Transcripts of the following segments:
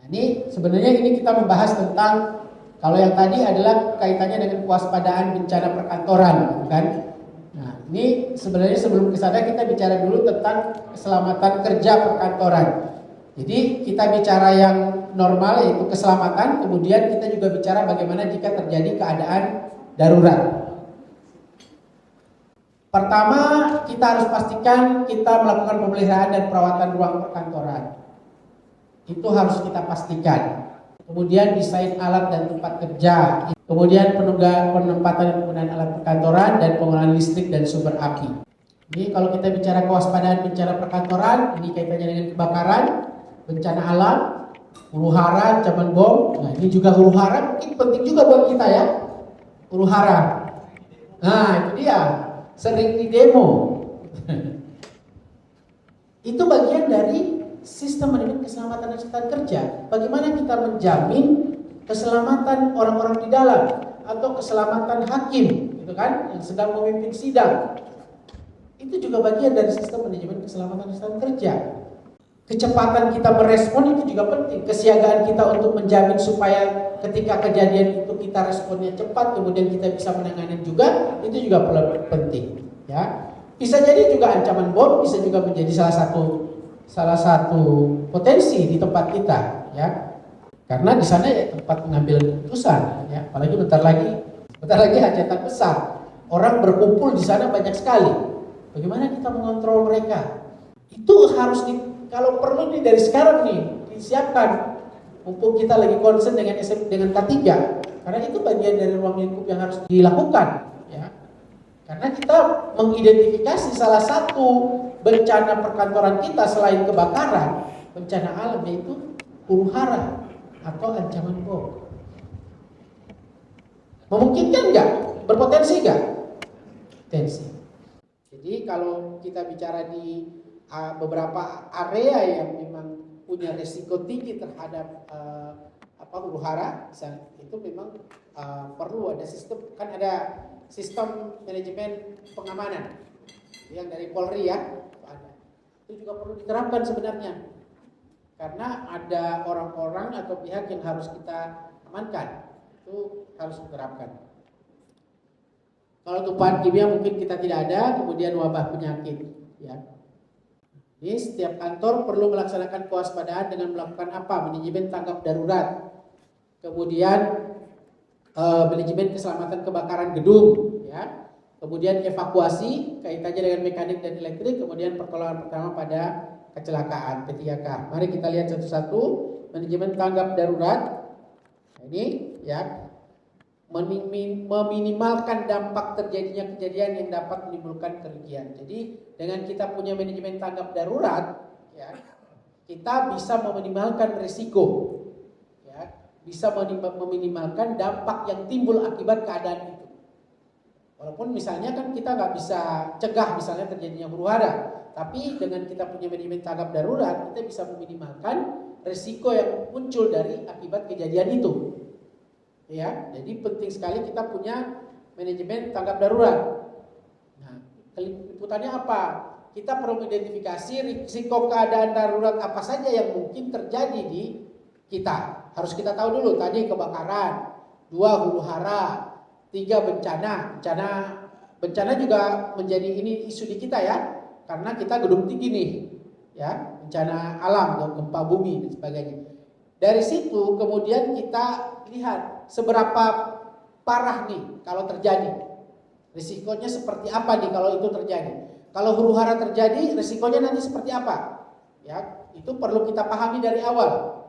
Nah, ini sebenarnya kita membahas tentang, kalau yang tadi adalah kaitannya dengan kewaspadaan bencana perkantoran, gitu kan? Nah, ini sebenarnya sebelum ke sana kita bicara dulu tentang keselamatan kerja perkantoran. Jadi kita bicara yang normal yaitu keselamatan, kemudian kita juga bicara bagaimana jika terjadi keadaan darurat. Pertama, kita harus pastikan kita melakukan pemeliharaan dan perawatan ruang perkantoran. Itu harus kita pastikan. Kemudian desain alat dan tempat kerja. Kemudian penempatan dan penggunaan alat perkantoran dan penggunaan listrik dan sumber api. Ini kalau kita bicara kewaspadaan bencana perkantoran, ini kaitannya dengan kebakaran, bencana alam, huru-hara, ancaman bom. Nah, ini juga huru-hara mungkin penting juga buat kita ya. Huru-hara. Nah, itu dia. Sering di demo. Itu bagian dari sistem manajemen keselamatan dan kesehatan kerja. Bagaimana kita menjamin keselamatan orang-orang di dalam atau keselamatan hakim, gitu kan, yang sedang memimpin sidang. Itu juga bagian dari sistem manajemen keselamatan dan kesehatan kerja. Kecepatan kita merespon itu juga penting. Kesiagaan kita untuk menjamin supaya ketika kejadian itu kita responnya cepat, kemudian kita bisa menangani juga, itu juga penting. Ya, bisa jadi juga ancaman bom bisa juga menjadi salah satu potensi di tempat kita, ya. Karena di sana ya tempat pengambilan keputusan, ya. Apalagi bentar lagi hajatan besar. Orang berkumpul di sana banyak sekali. Bagaimana kita mengontrol mereka? Itu harus kalau perlu nih dari sekarang nih disiapkan. Mumpung kita lagi concern dengan K3, karena itu bagian dari ruang lingkup yang harus dilakukan, ya. Karena kita mengidentifikasi salah satu bencana perkantoran kita selain kebakaran, bencana alam, yaitu huru-hara atau ancaman bom. Memungkinkan nggak? Berpotensi nggak? Potensi. Jadi kalau kita bicara di beberapa area yang memang punya risiko tinggi terhadap huru-hara, itu memang perlu ada sistem, kan ada sistem manajemen pengamanan yang dari Polri ya, ada. Itu juga perlu diterapkan sebenarnya, karena ada orang-orang atau pihak yang harus kita amankan, itu harus diterapkan. Kalau tumpahan kimia mungkin kita tidak ada, kemudian wabah penyakit, ya. Ini setiap kantor perlu melaksanakan kewaspadaan dengan melakukan apa? Manajemen tanggap darurat, kemudian manajemen keselamatan kebakaran gedung, ya. Kemudian evakuasi kaitannya dengan mekanik dan elektrik, kemudian pertolongan pertama pada kecelakaan P3K. Mari kita lihat satu-satu. Manajemen tanggap darurat. Ini ya, meminimalkan dampak terjadinya kejadian yang dapat menimbulkan kerugian. Jadi dengan kita punya manajemen tanggap darurat, ya, kita bisa meminimalkan risiko, ya, bisa meminimalkan dampak yang timbul akibat keadaan itu. Walaupun misalnya kan kita nggak bisa cegah misalnya terjadinya huru-hara, tapi dengan kita punya manajemen tanggap darurat, kita bisa meminimalkan risiko yang muncul dari akibat kejadian itu. Ya, jadi penting sekali kita punya manajemen tanggap darurat. Nah, liputannya apa? Kita perlu mengidentifikasi risiko keadaan darurat apa saja yang mungkin terjadi di kita. Harus kita tahu dulu, tadi kebakaran, 2 huru-hara, 3 bencana. Bencana juga menjadi ini isu di kita ya, karena kita gedung tinggi nih, ya, bencana alam, gempa bumi dan sebagainya. Dari situ kemudian kita lihat seberapa parah nih kalau terjadi. Risikonya seperti apa nih kalau itu terjadi? Kalau huru-hara terjadi, risikonya nanti seperti apa? Ya, itu perlu kita pahami dari awal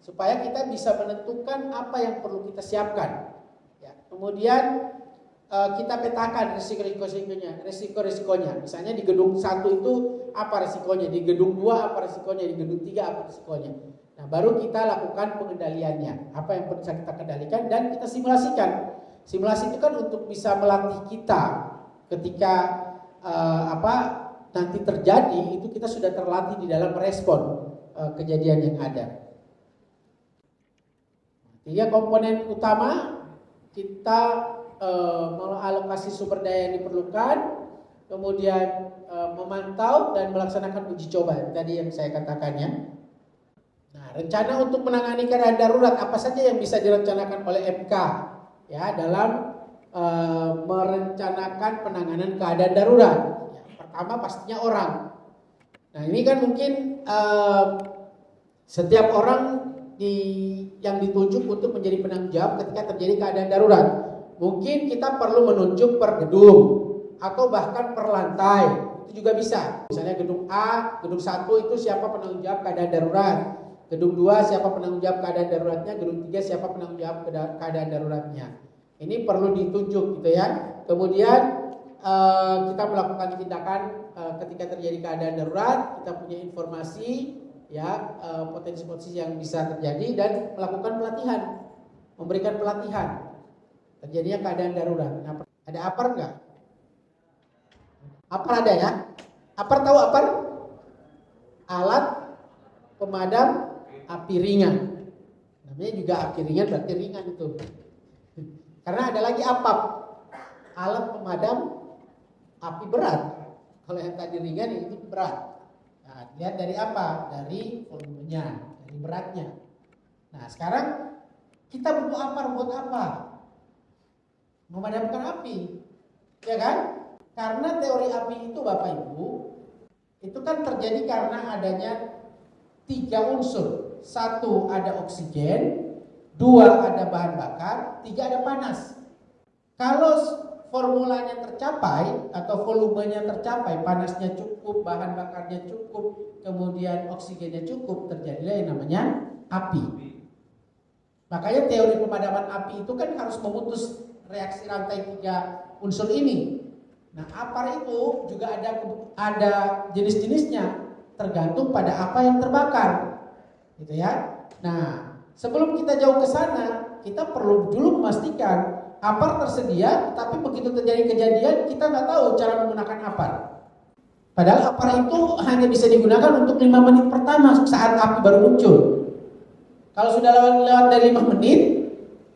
supaya kita bisa menentukan apa yang perlu kita siapkan. Ya, kemudian kita petakan risiko-risikonya. Misalnya di gedung 1 itu apa risikonya, di gedung 2 apa risikonya, di gedung 3 apa risikonya. Nah, baru kita lakukan pengendaliannya. Apa yang perlu kita kendalikan dan kita simulasikan. Simulasi itu kan untuk bisa melatih kita ketika nanti terjadi, itu kita sudah terlatih di dalam merespon kejadian yang ada. 3 komponen utama, kita mengalokasi sumber daya yang diperlukan, kemudian memantau dan melaksanakan uji coba tadi yang saya katakan ya. Nah, Nah, rencana untuk menangani keadaan darurat apa saja yang bisa direncanakan oleh MK ya dalam merencanakan penanganan keadaan darurat. Ya, pertama pastinya orang. Nah ini kan mungkin setiap orang yang ditunjuk untuk menjadi penanggung jawab ketika terjadi keadaan darurat. Mungkin kita perlu menunjuk per gedung atau bahkan per lantai, itu juga bisa. Misalnya gedung A, gedung 1 itu siapa penanggung jawab keadaan darurat. Gedung 2 siapa penanggung jawab keadaan daruratnya, gedung 3 siapa penanggung jawab keadaan daruratnya. Ini perlu ditunjuk gitu ya. Kemudian kita melakukan tindakan ketika terjadi keadaan darurat, kita punya informasi ya potensi-potensi yang bisa terjadi dan melakukan pelatihan, memberikan pelatihan terjadinya keadaan darurat. Nah, ada APAR enggak? APAR ada ya? APAR tahu APAR? Alat pemadam api ringan. Namanya juga api ringan berarti ringan itu. Karena ada lagi APAP, alat pemadam api berat. Kalau yang tadi ringan ini berat. Nah, lihat dari apa? Dari volumenya, dari beratnya. Nah, sekarang kita butuh APAR buat apa? Memadamkan api. Ya kan? Karena teori api itu Bapak Ibu, itu kan terjadi karena adanya 3 unsur. 1 ada oksigen, 2 ada bahan bakar, 3 ada panas. Kalau formulanya tercapai atau volumenya tercapai, panasnya cukup, bahan bakarnya cukup, kemudian oksigennya cukup, terjadilah yang namanya api. Makanya teori pemadaman api itu kan harus memutus reaksi rantai 3 unsur ini. Nah, APAR itu juga ada jenis-jenisnya, tergantung pada apa yang terbakar, gitu ya. Nah, sebelum kita jauh ke sana, kita perlu dulu memastikan APAR tersedia, tapi begitu terjadi kejadian kita nggak tahu cara menggunakan APAR. Padahal APAR itu hanya bisa digunakan untuk 5 menit pertama saat api baru muncul. Kalau sudah lewat dari 5 menit,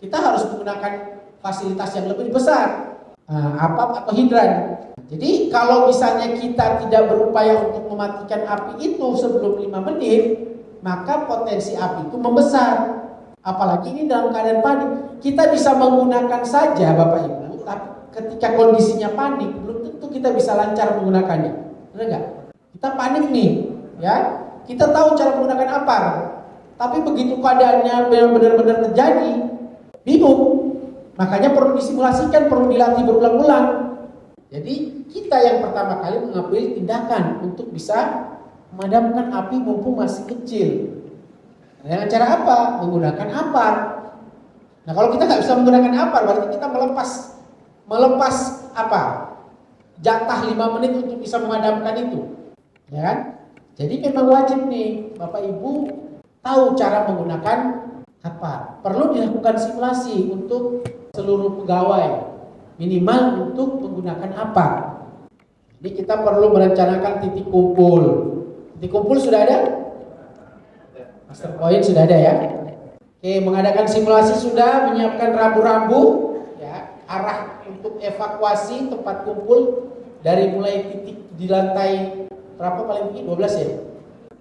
kita harus menggunakan fasilitas yang lebih besar, APAP atau hidran. Jadi kalau misalnya kita tidak berupaya untuk mematikan api itu sebelum 5 menit, maka potensi api itu membesar. Apalagi ini dalam keadaan panik. Kita bisa menggunakan saja Bapak Ibu, tapi ketika kondisinya panik belum tentu kita bisa lancar menggunakannya. Benar nggak? Kita panik nih, ya. Kita tahu cara menggunakan APAR, tapi begitu keadaannya benar-benar terjadi, bingung. Makanya perlu disimulasikan, perlu dilatih berulang-ulang. Jadi kita yang pertama kali mengambil tindakan untuk bisa memadamkan api mumpung masih kecil. Dengan cara apa? Menggunakan APAR. Nah, kalau kita nggak bisa menggunakan APAR, berarti kita melepas apa? Jatah 5 menit untuk bisa memadamkan itu, ya kan? Jadi memang wajib nih Bapak Ibu tahu cara menggunakan APAR. Perlu dilakukan simulasi untuk seluruh pegawai, minimal untuk menggunakan APAR. Jadi kita perlu merencanakan titik kumpul. Titik kumpul sudah ada? Master point sudah ada ya. Oke, mengadakan simulasi sudah, menyiapkan rambu-rambu ya, arah untuk evakuasi tempat kumpul dari mulai titik di lantai berapa paling tinggi? 12 ya?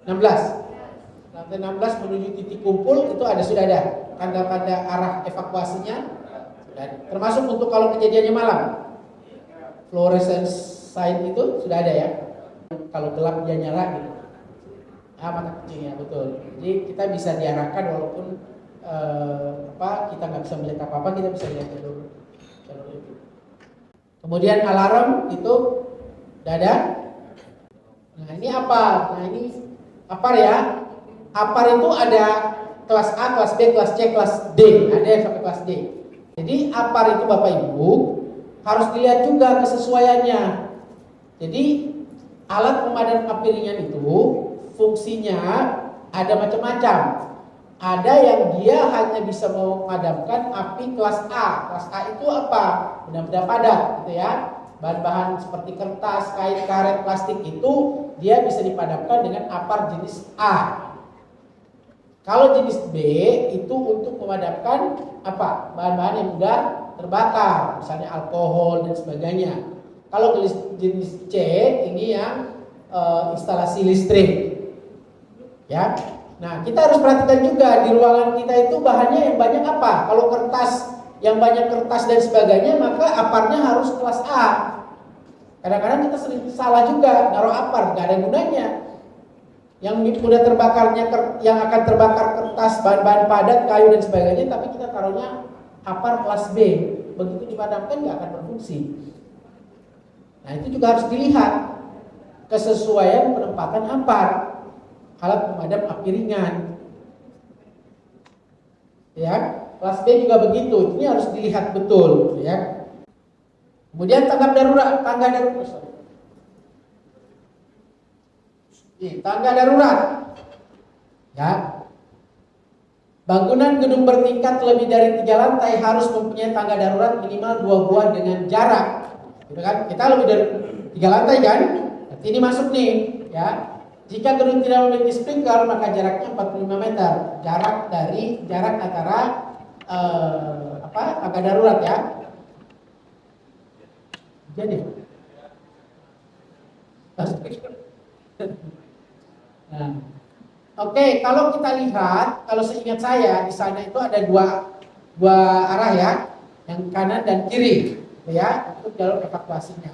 16. Lantai 16 menuju titik kumpul itu sudah ada tanda-tanda arah evakuasinya. Sudah ada. Termasuk untuk kalau kejadiannya malam. Fluorescence sign itu sudah ada ya. Kalau gelap dia nyala gitu. Mata kucingnya betul. Jadi kita bisa diarahkan walaupun kita nggak bisa melihat apa-apa, kita bisa lihat jalur itu. Kemudian alarm itu sudah ada. Nah ini apa? Nah ini APAR ya. APAR itu ada kelas A, kelas B, kelas C, kelas D. Ada yang sampai kelas D. Jadi APAR itu Bapak Ibu harus dilihat juga kesesuaiannya. Jadi alat pemadam api ringan itu fungsinya ada macam-macam. Ada yang dia hanya bisa memadamkan api kelas A. Kelas A itu apa? Benda-benda padat gitu ya. Bahan-bahan seperti kertas, kain, karet, plastik itu dia bisa dipadamkan dengan APAR jenis A. Kalau jenis B itu untuk memadamkan apa? Bahan-bahan yang mudah terbakar, misalnya alkohol dan sebagainya. Kalau jenis C ini yang instalasi listrik. Ya, Nah, kita harus perhatikan juga di ruangan kita itu bahannya yang banyak apa. Kalau kertas, yang banyak kertas dan sebagainya, maka aparnya harus kelas A. Kadang-kadang kita sering salah juga, naruh apar, nggak ada gunanya. Yang mudah terbakarnya, yang akan terbakar kertas, bahan-bahan padat, kayu dan sebagainya, tapi kita taruhnya apar kelas B. Begitu dipadamkan nggak akan berfungsi. Nah, itu juga harus dilihat kesesuaian penempatan apar, alat pemadam api ringan. Ya, kelas B juga begitu. Ini harus dilihat betul, ya. Kemudian tangga darurat. Tangga darurat. Ya. Bangunan gedung bertingkat lebih dari 3 lantai harus mempunyai tangga darurat minimal 2 buah dengan jarak. Gitu kan? Kita lebih dari 3 lantai kan? Berarti ini masuk nih, ya. Jika gedung tidak memiliki sprinkler, maka jaraknya 45 meter. Jarak antara tangga darurat, ya. Jadi nah, oke, kalau kita lihat, kalau seingat saya di sana itu ada dua arah ya, yang kanan dan kiri, ya, untuk jalur evakuasinya.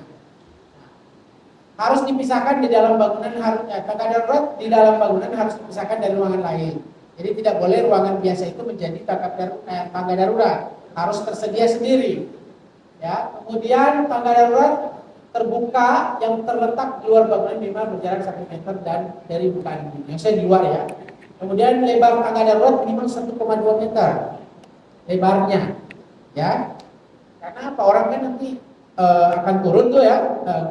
Harus dipisahkan di dalam bangunan, tangga darurat di dalam bangunan harus dipisahkan dari ruangan lain. Jadi tidak boleh ruangan biasa itu menjadi tangga darurat, harus tersedia sendiri. Ya, kemudian tangga darurat terbuka yang terletak di luar bangunan minimal berjarak 1 meter dan dari bukaan ini. Yang saya di luar ya. Kemudian lebar tangga darurat minimal 1,2 meter lebarnya, ya. Karena apa, orang kan nanti akan turun tuh ya,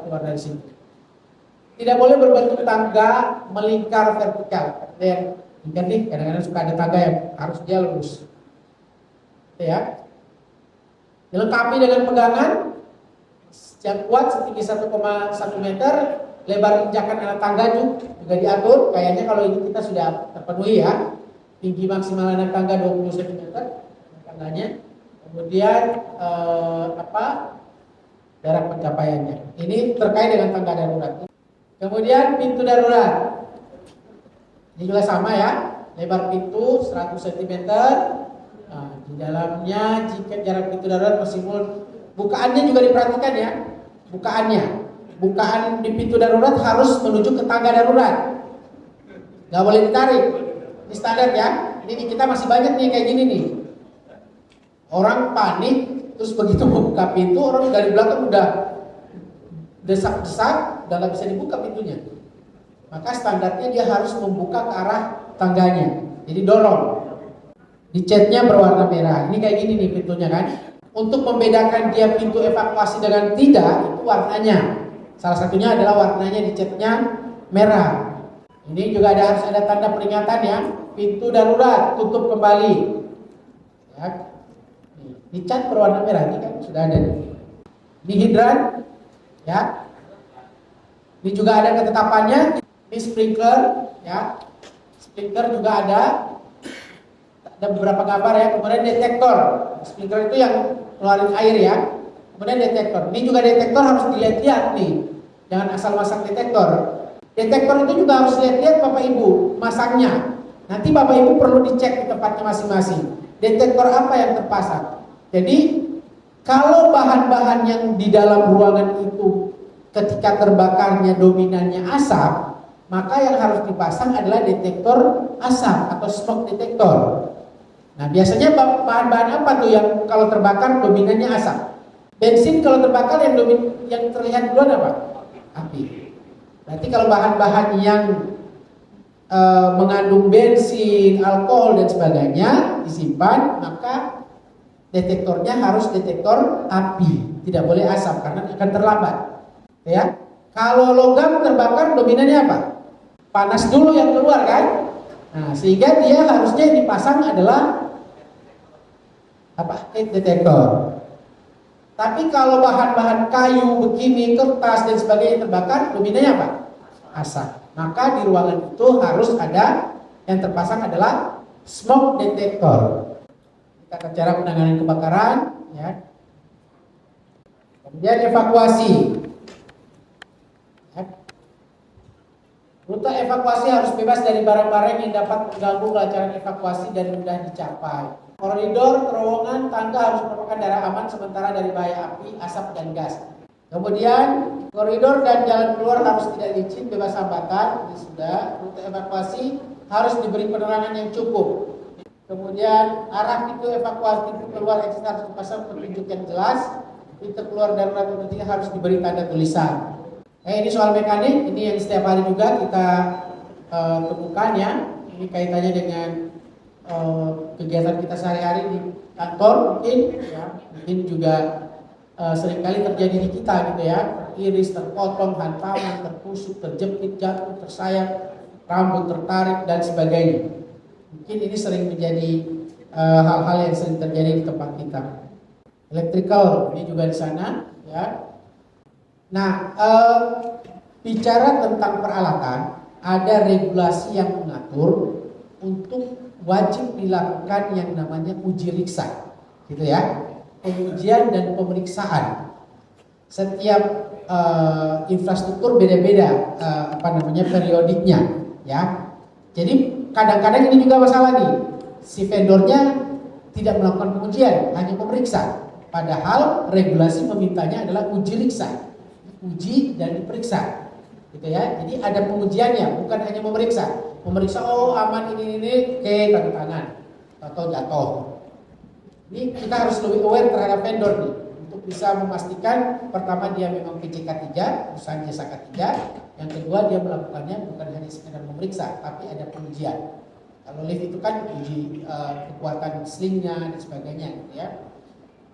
keluar dari sini. Tidak boleh berbentuk tangga melingkar vertikal. Yang ingat nih, kadang-kadang suka ada tangga yang harus dia lurus, ya. Dilengkapi dengan pegangan yang kuat setinggi 1,1 meter, lebar injakan anak tangga juga diatur. Kayaknya kalau ini kita sudah terpenuhi ya. Tinggi maksimal anak tangga 20 cm tangganya. Kemudian jarak pencapaiannya. Ini terkait dengan tangga darurat. Kemudian pintu darurat. Ini juga sama ya. Lebar pintu 100 cm. Nah, di dalamnya jika jarak pintu darurat maksimal, bukaannya juga diperhatikan ya. Bukaan di pintu darurat harus menuju ke tangga darurat. Gak boleh ditarik. Ini standar ya. Ini kita masih banyak nih kayak gini nih. Orang panik, terus begitu membuka pintu, orang dari belakang udah desak-desak, udah gak bisa dibuka pintunya. Maka standarnya dia harus membuka ke arah tangganya. Jadi dorong. Dicatnya berwarna merah. Ini kayak gini nih pintunya kan. Untuk membedakan dia pintu evakuasi dengan tidak, itu warnanya. Salah satunya adalah warnanya dicatnya merah. Ini juga harus ada tanda peringatan ya. Pintu darurat tutup kembali. Ya. Dicat berwarna merah ini kan sudah ada. Ini hidran, ya. Ini juga ada ketetapannya. Ini sprinkler, ya. Sprinkler juga ada. Ada beberapa gambar ya. Kemudian detektor. Sprinkler itu yang ngeluarin air ya. Kemudian detektor. Ini juga detektor harus dilihat-lihat nih. Jangan asal masang detektor. Detektor itu juga harus lihat-lihat Bapak Ibu masangnya. Nanti Bapak Ibu perlu dicek di tempatnya masing-masing. Detektor apa yang terpasang. Jadi kalau bahan-bahan yang di dalam ruangan itu ketika terbakarnya dominannya asap, maka yang harus dipasang adalah detektor asap atau smoke detector. Nah, biasanya bahan-bahan apa tuh yang kalau terbakar dominannya asap? Bensin kalau terbakar yang terlihat duluan apa? Api. Berarti kalau bahan-bahan yang mengandung bensin, alkohol dan sebagainya disimpan, maka detektornya harus detektor api, tidak boleh asap karena akan terlambat. Ya. Kalau logam terbakar dominannya apa? Panas dulu yang keluar kan? Nah, sehingga dia harusnya dipasang adalah heat detektor. Tapi kalau bahan-bahan kayu, begini, kertas dan sebagainya terbakar, dominannya apa? Asap. Maka di ruangan itu harus ada yang terpasang adalah smoke detector. Tata cara penanganan kebakaran, ya. Kemudian evakuasi. Ya. Rute evakuasi harus bebas dari barang-barang yang dapat mengganggu kelancaran evakuasi dan mudah dicapai. Koridor, terowongan, tangga harus merupakan daerah aman sementara dari bahaya api, asap, dan gas. Kemudian koridor dan jalan keluar harus tidak licin, bebas hambatan. Ini sudah. Rute evakuasi harus diberi penerangan yang cukup. Kemudian arah pintu evakuasi, pintu keluar exit harus dipasang petunjuk yang jelas. Pintu keluar darurat tentunya harus diberi tanda tulisan. Ini soal mekanik, ini yang setiap hari juga kita temukan ya. Ini kaitannya dengan kegiatan kita sehari-hari di kantor mungkin, ya. Mungkin juga seringkali terjadi di kita gitu ya. Iris, terpotong, hantaman, tertusuk, terjepit, jatuh, tersayat, rambut tertarik dan sebagainya. Mungkin ini sering menjadi hal-hal yang sering terjadi di tempat kita. Electrical ini juga di sana ya. Nah, bicara tentang peralatan, ada regulasi yang mengatur untuk wajib dilakukan yang namanya uji riksa, gitu ya, pengujian dan pemeriksaan. Setiap infrastruktur beda-beda periodiknya, ya. Jadi kadang-kadang ini juga masalah nih, si vendornya tidak melakukan pengujian, hanya memeriksa. Padahal regulasi memintanya adalah uji riksa. Uji dan diperiksa, gitu ya. Jadi ada pengujiannya, bukan hanya memeriksa. Memeriksa, oh aman ini, oke, tanda tangan atau jatuh. Ini kita harus lebih aware terhadap vendor nih, untuk bisa memastikan pertama dia memang PJK 3, usaha jasa K3. Yang kedua dia melakukannya bukan hanya sekedar memeriksa, tapi ada pengujian. Kalau lift itu kan uji kekuatan slingnya dan sebagainya, gitu ya.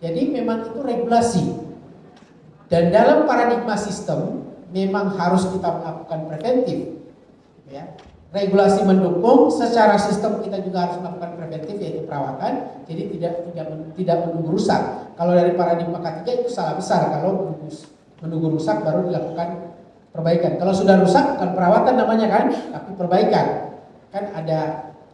Jadi memang itu regulasi. Dan dalam paradigma sistem memang harus kita melakukan preventif, ya. Regulasi mendukung, secara sistem kita juga harus melakukan preventif, yaitu perawatan. Jadi tidak menunggu rusak. Kalau dari paradigma K3 itu salah besar. Kalau menunggu rusak baru dilakukan perbaikan. Kalau sudah rusak bukan perawatan namanya kan, tapi perbaikan. Kan ada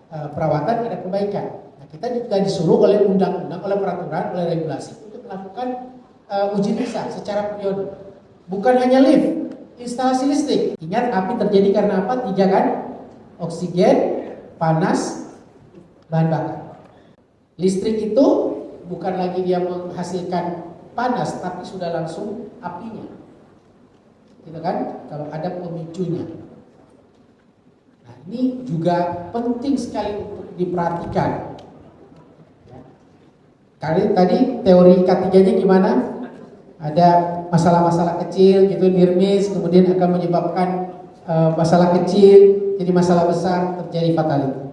perawatan, ada perbaikan. Nah, kita juga disuruh oleh undang-undang, oleh peraturan, oleh regulasi untuk melakukan uji riksa secara periodik. Bukan hanya lift, instalasi listrik. Ingat, api terjadi karena apa? 3 kan? Oksigen, panas, bahan bakar. Listrik itu bukan lagi dia menghasilkan panas, tapi sudah langsung apinya, gitu kan? Kalau ada pemicunya. Nah, ini juga penting sekali untuk diperhatikan. Tadi teori K3-nya gimana? Ada masalah-masalah kecil gitu, nirmis, kemudian akan menyebabkan masalah kecil jadi masalah besar, terjadi fatality.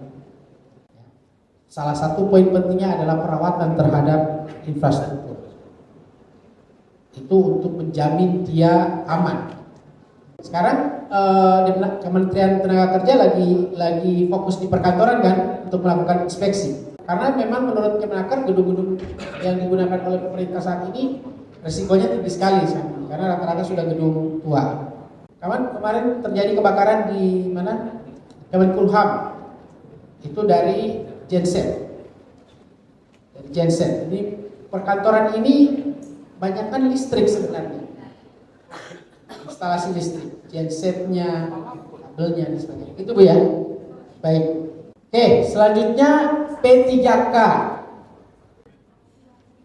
Salah satu poin pentingnya adalah perawatan terhadap infrastruktur. Itu untuk menjamin dia aman. Sekarang Kementerian Tenaga Kerja lagi fokus di perkantoran kan untuk melakukan inspeksi. Karena memang menurut Kemenaker gedung-gedung yang digunakan oleh pemerintah saat ini resikonya tinggi sekali karena rata-rata sudah gedung tua. Kemarin terjadi kebakaran di mana? Kemenkumham. Itu dari genset. Dari genset. Ini perkantoran ini banyakkan listrik sebenarnya. Instalasi listrik, gensetnya, kabelnya dan sebagainya. Itu Bu ya. Baik. Oke, selanjutnya P3K.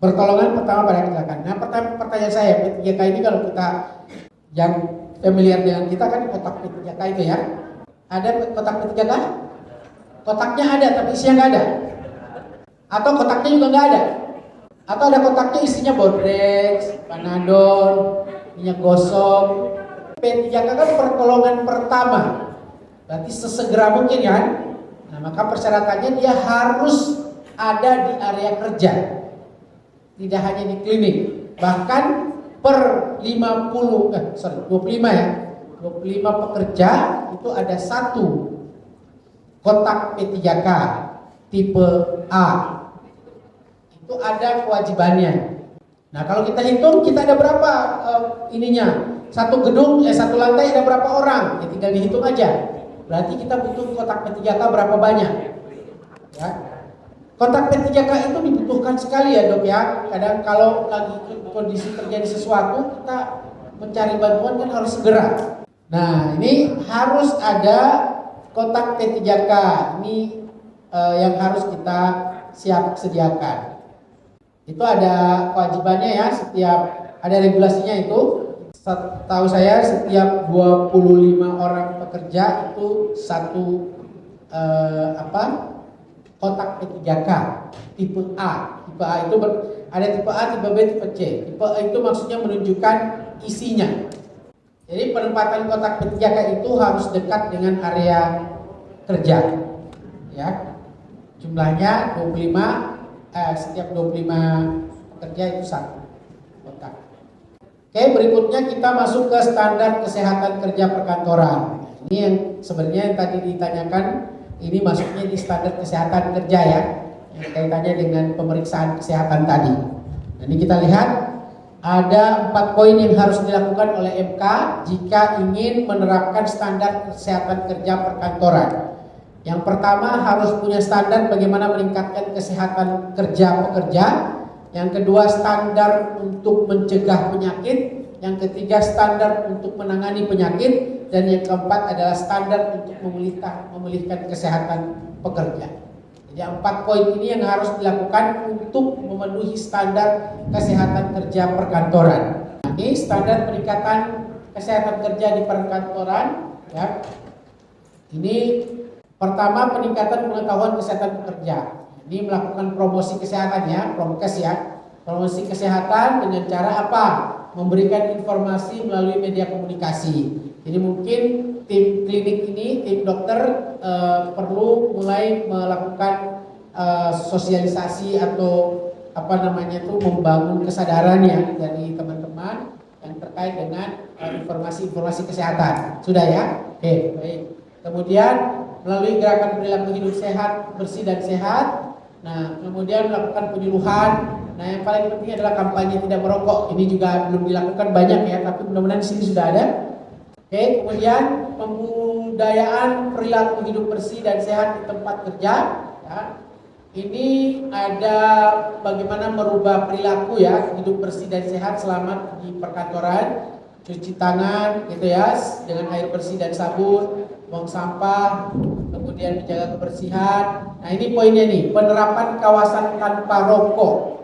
Pertolongan pertama pada kecelakaan. Nah, pertanyaan saya, P3K ini kalau kita yang familiar dengan kita kan kotak P3K itu ya. Ada kotak P3K? Kotaknya ada tapi isinya nggak ada. Atau kotaknya juga nggak ada. Atau ada kotaknya isinya Bodrex, Panadol, minyak gosok. P3K kan pertolongan pertama. Berarti sesegera mungkin kan. Nah, maka persyaratannya dia harus ada di area kerja. Tidak hanya di klinik. Bahkan per 25 ya. 25 pekerja itu ada satu kotak P3K tipe A. Itu ada kewajibannya. Nah, kalau kita hitung kita ada berapa ininya? Satu gedung, satu lantai ada berapa orang? Ya tinggal dihitung aja. Berarti kita butuh kotak P3K berapa banyak? Ya. Kotak P3K itu dibutuhkan sekali ya Dok ya. Kadang kalau lagi kondisi terjadi sesuatu kita mencari bantuan kan harus segera. Nah, ini harus ada kotak T3K. Ini yang harus kita sediakan. Itu ada kewajibannya ya, setiap ada regulasinya itu. Setahu saya setiap 25 orang pekerja itu satu kotak P3K tipe A. Tipe A itu ada tipe A, tipe B, tipe C. Tipe A itu maksudnya menunjukkan isinya. Jadi penempatan kotak P3K itu harus dekat dengan area kerja. Ya. Jumlahnya 25, setiap 25 pekerja itu satu kotak. Oke, berikutnya kita masuk ke standar kesehatan kerja perkantoran. Ini yang sebenarnya yang tadi ditanyakan, ini masuknya di standar kesehatan kerja ya, yang kaitannya dengan pemeriksaan kesehatan tadi. Nah, ini kita lihat ada 4 poin yang harus dilakukan oleh MK jika ingin menerapkan standar kesehatan kerja perkantoran. Yang pertama harus punya standar bagaimana meningkatkan kesehatan kerja pekerja. Yang kedua standar untuk mencegah penyakit. Yang ketiga standar untuk menangani penyakit. Dan yang keempat adalah standar untuk memulihkan kesehatan pekerja. Jadi 4 poin ini yang harus dilakukan untuk memenuhi standar kesehatan kerja perkantoran. Nah, ini standar peningkatan kesehatan kerja di perkantoran ya. Ini pertama, peningkatan pengetahuan kesehatan pekerja. Ini melakukan promosi kesehatan ya, promkes ya. Promosi kesehatan dengan cara apa? Memberikan informasi melalui media komunikasi. Jadi mungkin tim klinik ini, tim dokter perlu mulai melakukan sosialisasi atau membangun kesadaran ya dari teman-teman yang terkait dengan informasi-informasi kesehatan. Sudah ya? Oke, baik. Kemudian melalui gerakan perilaku hidup sehat, bersih dan sehat. Nah, kemudian melakukan penyuluhan. Nah, yang paling penting adalah kampanye tidak merokok. Ini juga belum dilakukan banyak ya, tapi mudah-mudahan di sini sudah ada. Oke, kemudian pembudayaan perilaku hidup bersih dan sehat di tempat kerja. Ya. Ini ada bagaimana merubah perilaku ya, hidup bersih dan sehat selama di perkantoran. Cuci tangan gitu ya, dengan air bersih dan sabun, buang sampah, kemudian menjaga kebersihan. Nah, ini poinnya nih, penerapan kawasan tanpa rokok.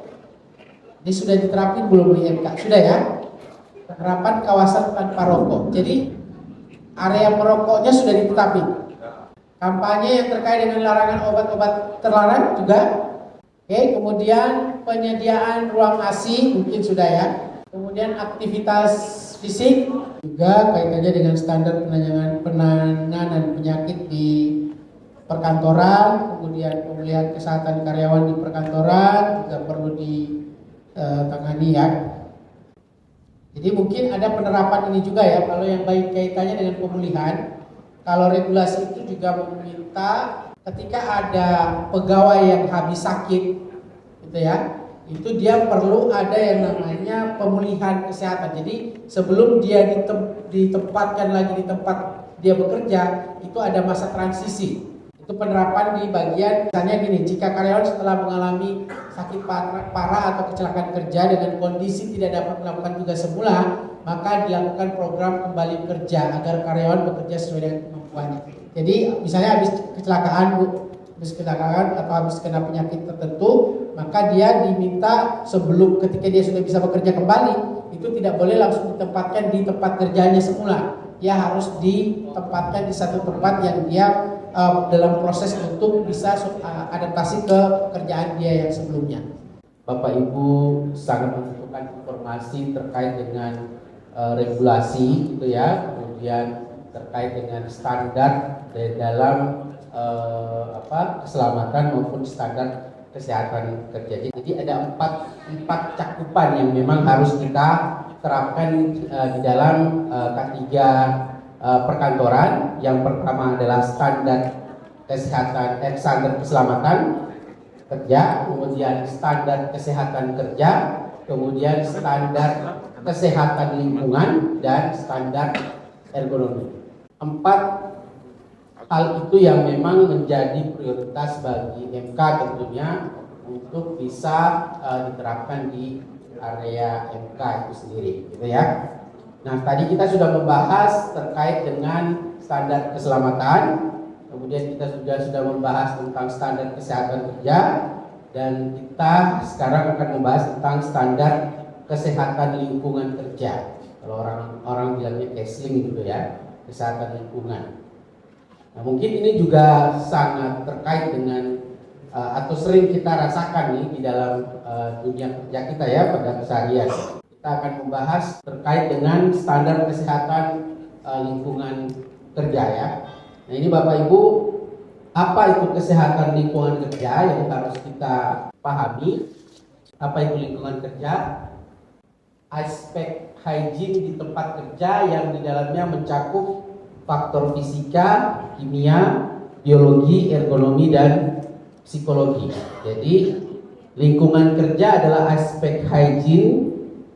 Ini sudah diterapin belum di MK? Sudah ya? Penerapan kawasan tanpa rokok. Jadi area merokoknya sudah ditetapin. Kampanye yang terkait dengan larangan obat-obat terlarang juga. Oke, kemudian penyediaan ruang ASI mungkin sudah ya. Kemudian aktivitas fisik juga kaitannya dengan standar penanganan penyakit di perkantoran, kemudian pemulihan kesehatan karyawan di perkantoran juga perlu ditangani ya. Jadi mungkin ada penerapan ini juga ya, kalau yang baik kaitannya dengan pemulihan. Kalau regulasi itu juga meminta ketika ada pegawai yang habis sakit gitu ya, itu dia perlu ada yang namanya pemulihan kesehatan. Jadi sebelum dia ditempatkan lagi di tempat dia bekerja, itu ada masa transisi. Itu penerapan di bagian misalnya gini, jika karyawan setelah mengalami sakit parah atau kecelakaan kerja dengan kondisi tidak dapat melakukan tugas semula, maka dilakukan program kembali kerja agar karyawan bekerja sesuai dengan kemampuannya. Jadi misalnya habis kecelakaan atau habis kena penyakit tertentu, maka dia diminta sebelum ketika dia sudah bisa bekerja kembali, itu tidak boleh langsung ditempatkan di tempat kerjanya semula. Dia harus ditempatkan di satu tempat yang dia dalam proses untuk bisa adaptasi ke pekerjaan dia yang sebelumnya. Bapak Ibu sangat membutuhkan informasi terkait dengan regulasi gitu ya, kemudian terkait dengan standar di dalam keselamatan maupun standar kesehatan kerja. Jadi ada empat cakupan yang memang harus kita terapkan di dalam K3 perkantoran. Yang pertama adalah standar standar keselamatan kerja, kemudian standar kesehatan kerja, kemudian standar kesehatan lingkungan, dan standar ergonomi. 4 hal itu yang memang menjadi prioritas bagi MK tentunya untuk bisa diterapkan di area MK itu sendiri, gitu ya. Nah, tadi kita sudah membahas terkait dengan standar keselamatan, kemudian kita sudah membahas tentang standar kesehatan kerja, dan kita sekarang akan membahas tentang standar kesehatan lingkungan kerja. Kalau orang bilangnya KESLING gitu ya, kesehatan lingkungan. Nah, mungkin ini juga sangat terkait dengan atau sering kita rasakan nih di dalam dunia kerja kita ya pada keseharian. Kita akan membahas terkait dengan standar kesehatan lingkungan kerja ya. Nah, ini Bapak Ibu, apa itu kesehatan lingkungan kerja yang harus kita pahami? Apa itu lingkungan kerja? Aspek hygiene di tempat kerja yang di dalamnya mencakup faktor fisika, kimia, biologi, ergonomi, dan psikologi. Jadi lingkungan kerja adalah aspek hygiene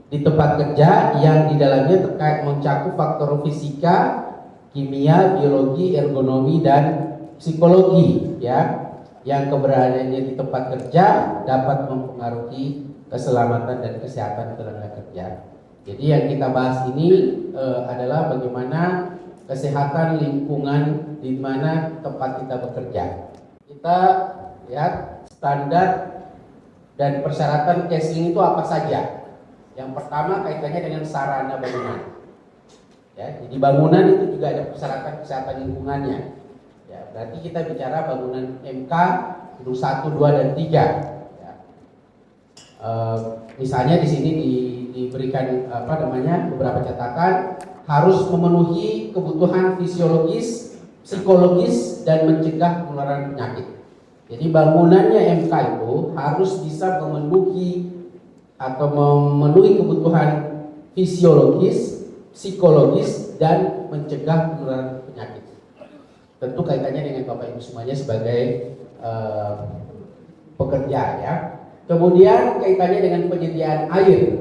di tempat kerja yang di dalamnya terkait mencakup faktor fisika, kimia, biologi, ergonomi, dan psikologi ya, yang keberadaannya di tempat kerja dapat mempengaruhi keselamatan dan kesehatan tenaga kerja. Jadi yang kita bahas ini adalah bagaimana kesehatan lingkungan di mana tempat kita bekerja. Kita lihat standar dan persyaratan KESLING itu apa saja. Yang pertama kaitannya dengan sarana bangunan. Ya, jadi bangunan itu juga ada persyaratan kesehatan lingkungannya. Ya, berarti kita bicara bangunan MK gedung 1, 2, dan 3. Ya. Misalnya di sini diberikan beberapa catatan, harus memenuhi kebutuhan fisiologis, psikologis, dan mencegah penularan penyakit. Jadi bangunannya MK itu harus bisa memenuhi kebutuhan fisiologis, psikologis, dan mencegah penularan penyakit. Tentu kaitannya dengan Bapak Ibu semuanya sebagai pekerja ya. Kemudian kaitannya dengan penyediaan air.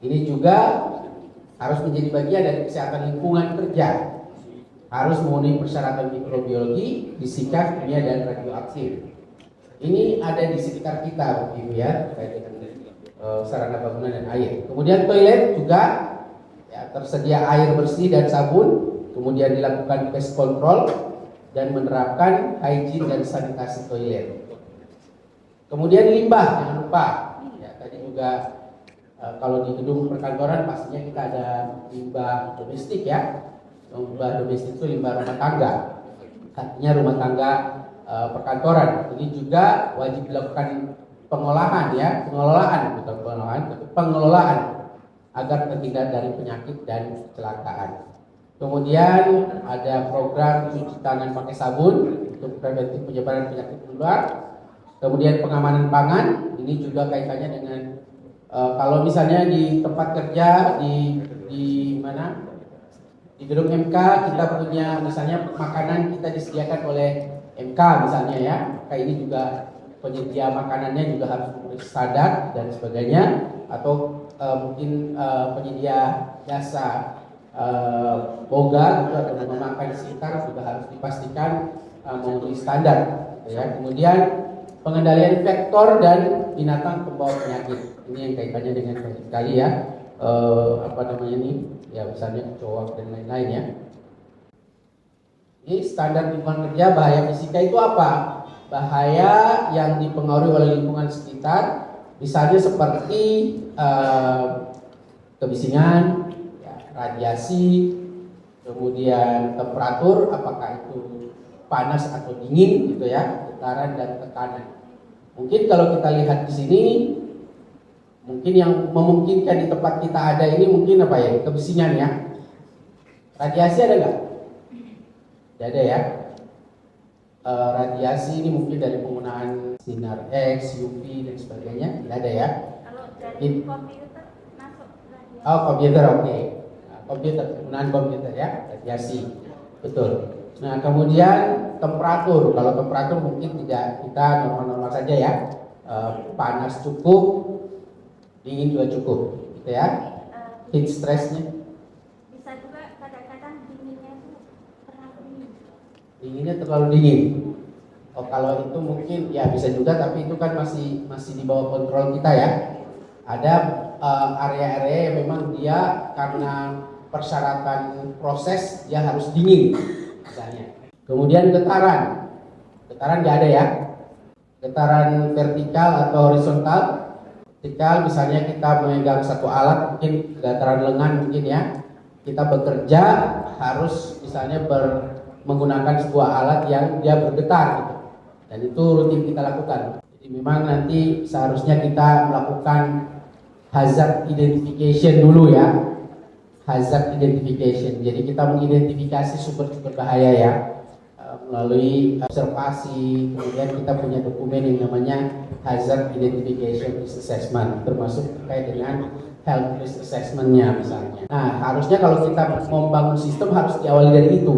Ini juga harus menjadi bagian dari kesehatan lingkungan kerja. Harus memenuhi persyaratan mikrobiologi, fisika, kimia, dan radioaktif. Ini ada di sekitar kita, Bapak Ibu ya, terkait dengan sarana bangunan dan air. Kemudian toilet juga ya, tersedia air bersih dan sabun. Kemudian dilakukan pest control dan menerapkan hygiene dan sanitasi toilet. Kemudian limbah, jangan lupa. Ya, tadi juga kalau di gedung perkantoran pastinya kita ada limbah domestik ya. Limbah domestik itu limbah rumah tangga. Artinya rumah tangga perkantoran. Ini juga wajib dilakukan pengolahan ya, pengelolaan agar terhindar dari penyakit dan kecelakaan. Kemudian ada program cuci tangan pakai sabun untuk preventif penyebaran penyakit menular. Kemudian pengamanan pangan, ini juga kaitannya dengan kalau misalnya di tempat kerja di mana di gedung MK kita punya misalnya makanan kita disediakan oleh MK misalnya ya, maka ini juga penyedia makanannya juga harus memenuhi standar dan sebagainya, atau mungkin penyedia jasa boga gitu, atau rumah makan di sekitar juga harus dipastikan memenuhi standar ya. Kemudian pengendalian vektor dan binatang pembawa penyakit, ini yang kaitannya dengan banyak sekali ya, ya misalnya kecoak dan lain-lain ya. Ini standar lingkungan kerja bahaya fisika itu apa? Bahaya yang dipengaruhi oleh lingkungan sekitar, misalnya seperti kebisingan, ya, radiasi, kemudian temperatur, apakah itu panas atau dingin gitu ya, getaran dan tekanan. Mungkin kalau kita lihat di sini, mungkin yang memungkinkan di tempat kita ada ini mungkin apa ya, kebisingan ya. Radiasi ada nggak? Tidak ada ya. Radiasi ini mungkin dari penggunaan sinar X, UV dan sebagainya, tidak ada ya. Kalau dari komputer masuk radiasi. Oh, komputer, oke. Nah, komputer, penggunaan komputer ya, radiasi, betul. Nah, kemudian temperatur. Kalau temperatur mungkin tidak, kita normal-normal saja ya. Panas cukup, dingin juga cukup, gitu ya. Heat stressnya. Bisa juga kadang-kadang dinginnya itu terlalu dingin. Dinginnya terlalu dingin. Oh, kalau itu mungkin ya bisa juga, tapi itu kan masih di bawah kontrol kita ya. area-area yang memang dia karena persyaratan proses dia harus dingin misalnya. Kemudian getaran nggak ada ya. Getaran vertikal atau horizontal. Vertikal misalnya kita memegang satu alat, mungkin getaran lengan mungkin ya. Kita bekerja harus misalnya menggunakan sebuah alat yang dia bergetar gitu. Dan itu rutin kita lakukan. Jadi memang nanti seharusnya kita melakukan hazard identification dulu ya. Hazard identification. Jadi kita mengidentifikasi sumber-sumber bahaya ya melalui observasi. Kemudian kita punya dokumen yang namanya hazard identification risk assessment, termasuk terkait dengan health risk assessment-nya misalnya. Nah, harusnya kalau kita membangun sistem harus diawali dari itu.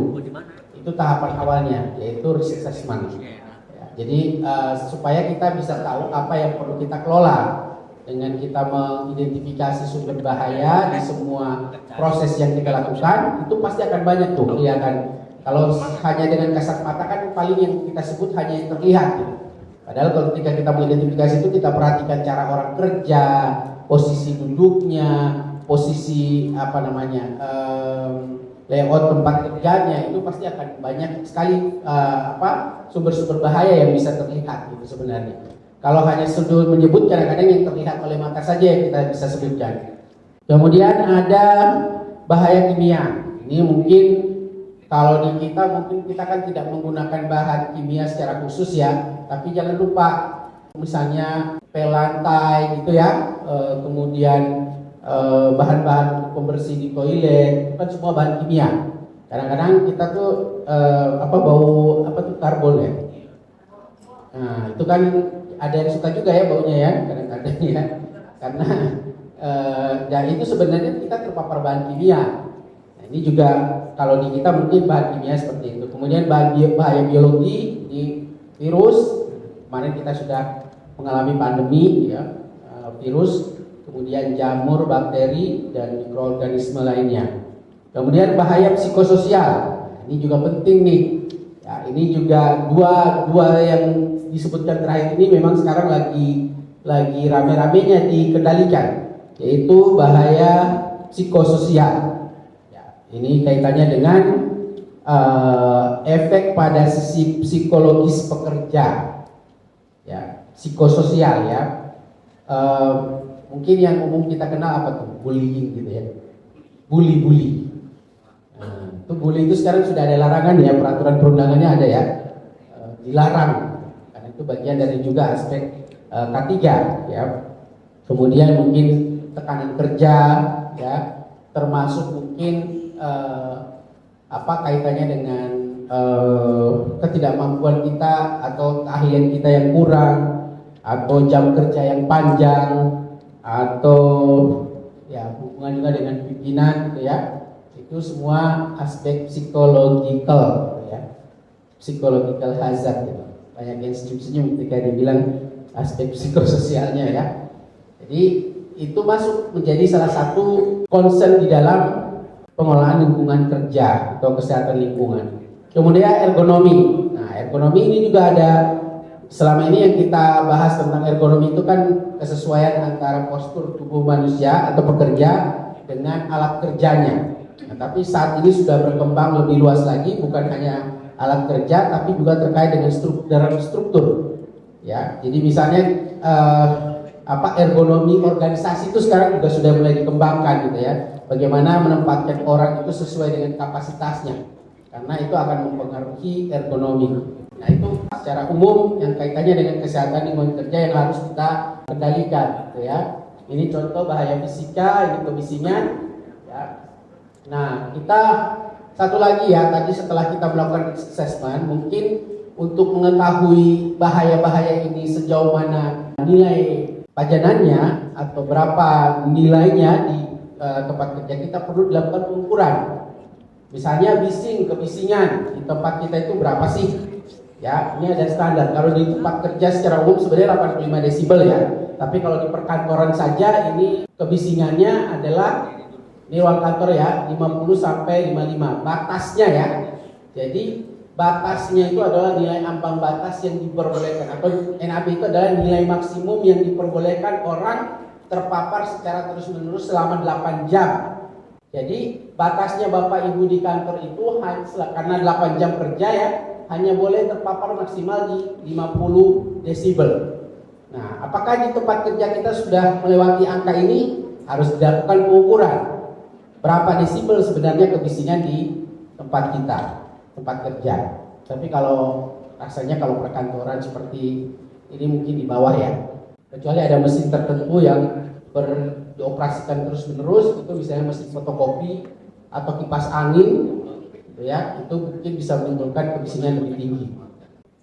Itu tahapan awalnya, yaitu risk assessment. Ya, jadi supaya kita bisa tahu apa yang perlu kita kelola. Dengan kita mengidentifikasi sumber bahaya di semua proses yang kita lakukan, itu pasti akan banyak tuh kelihatan. Kalau hanya dengan kasat mata kan paling yang kita sebut hanya yang terlihat gitu. Padahal kalau ketika kita mengidentifikasi itu kita perhatikan cara orang kerja, posisi duduknya, posisi layout tempat kerjanya, itu pasti akan banyak sekali sumber-sumber bahaya yang bisa terlihat gitu sebenarnya. Kalau hanya sudut menyebut, kadang-kadang yang terlihat oleh mata saja yang kita bisa sebutkan. Kemudian ada bahaya kimia. Ini mungkin kalau di kita mungkin kita kan tidak menggunakan bahan kimia secara khusus ya, tapi jangan lupa misalnya pel lantai gitu ya, kemudian bahan-bahan pembersih di toilet, itu kan semua bahan kimia. Kadang-kadang kita tuh bau karbon ya. Nah itu kan ada yang suka juga ya baunya ya, kadang-kadang ya, karena dan itu sebenarnya kita terpapar bahan kimia. Nah, ini juga kalau di kita mungkin bahan kimia seperti itu. Kemudian bahaya biologi di virus. Kemarin kita sudah mengalami pandemi ya, virus, kemudian jamur, bakteri dan mikroorganisme lainnya. Kemudian bahaya psikososial. Nah, ini juga penting nih. Ya, ini juga dua yang disebutkan terakhir ini memang sekarang lagi rame-ramenya dikendalikan, yaitu bahaya psikososial. Ya, ini kaitannya dengan efek pada sisi psikologis pekerja, ya, psikososial ya. Mungkin yang umum kita kenal apa tuh? Bullying gitu ya, bully. Nah, itu bully itu sekarang sudah ada larangan ya, peraturan perundangannya ada ya, dilarang. Itu bagian dari juga aspek K3 ya. Kemudian mungkin tekanan kerja ya, termasuk mungkin kaitannya dengan ketidakmampuan kita atau keahlian kita yang kurang, atau jam kerja yang panjang, atau ya hubungan juga dengan pimpinan gitu ya. Itu semua aspek psikologikal ya, psychological hazard gitu. Banyak yang senyum-senyum ketika dibilang aspek psikososialnya ya. Jadi itu masuk menjadi salah satu concern di dalam pengelolaan lingkungan kerja atau kesehatan lingkungan. Kemudian ergonomi. Nah, ergonomi ini juga ada. Selama ini yang kita bahas tentang ergonomi itu kan kesesuaian antara postur tubuh manusia atau pekerja dengan alat kerjanya. Nah, tapi saat ini sudah berkembang lebih luas lagi, bukan hanya alat kerja tapi juga terkait dengan struktur ya. Jadi misalnya ergonomi organisasi itu sekarang juga sudah mulai dikembangkan gitu ya. Bagaimana menempatkan orang itu sesuai dengan kapasitasnya, karena itu akan mempengaruhi ergonomi. Nah itu secara umum yang kaitannya dengan kesehatan lingkungan kerja yang harus kita kendalikan gitu ya. Ini contoh bahaya fisika, ini kebisingan ya. Nah kita satu lagi ya, tadi setelah kita melakukan assessment, mungkin untuk mengetahui bahaya-bahaya ini sejauh mana nilai pajanannya atau berapa nilainya di tempat kerja kita, perlu dilakukan pengukuran. Misalnya kebisingan di tempat kita itu berapa sih? Ya, ini ada standar. Kalau di tempat kerja secara umum sebenarnya 85 desibel ya. Tapi kalau di perkantoran saja ini kebisingannya adalah di ruang kantor ya 50 sampai 55 batasnya ya. Jadi batasnya itu adalah nilai ambang batas yang diperbolehkan, atau NAB itu adalah nilai maksimum yang diperbolehkan orang terpapar secara terus-menerus selama 8 jam. Jadi batasnya Bapak Ibu di kantor itu karena 8 jam kerja ya, hanya boleh terpapar maksimal di 50 desibel. Nah, apakah di tempat kerja kita sudah melewati angka ini? Harus dilakukan pengukuran. Berapa desibel sebenarnya kebisingan di tempat kita, tempat kerja. Tapi kalau rasanya kalau perkantoran seperti ini mungkin di bawah ya. Kecuali ada mesin tertentu yang dioperasikan terus-menerus, itu misalnya mesin fotokopi atau kipas angin, gitu ya, itu mungkin bisa menimbulkan kebisingan lebih tinggi.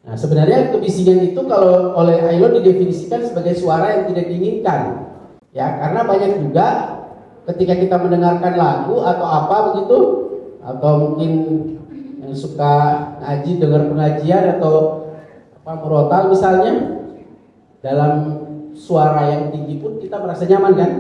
Nah, sebenarnya kebisingan itu kalau oleh ILO didefinisikan sebagai suara yang tidak diinginkan, ya, karena banyak juga ketika kita mendengarkan lagu atau apa begitu, atau mungkin yang suka ngaji dengar pengajian atau apa murotal misalnya, dalam suara yang tinggi pun kita merasa nyaman kan?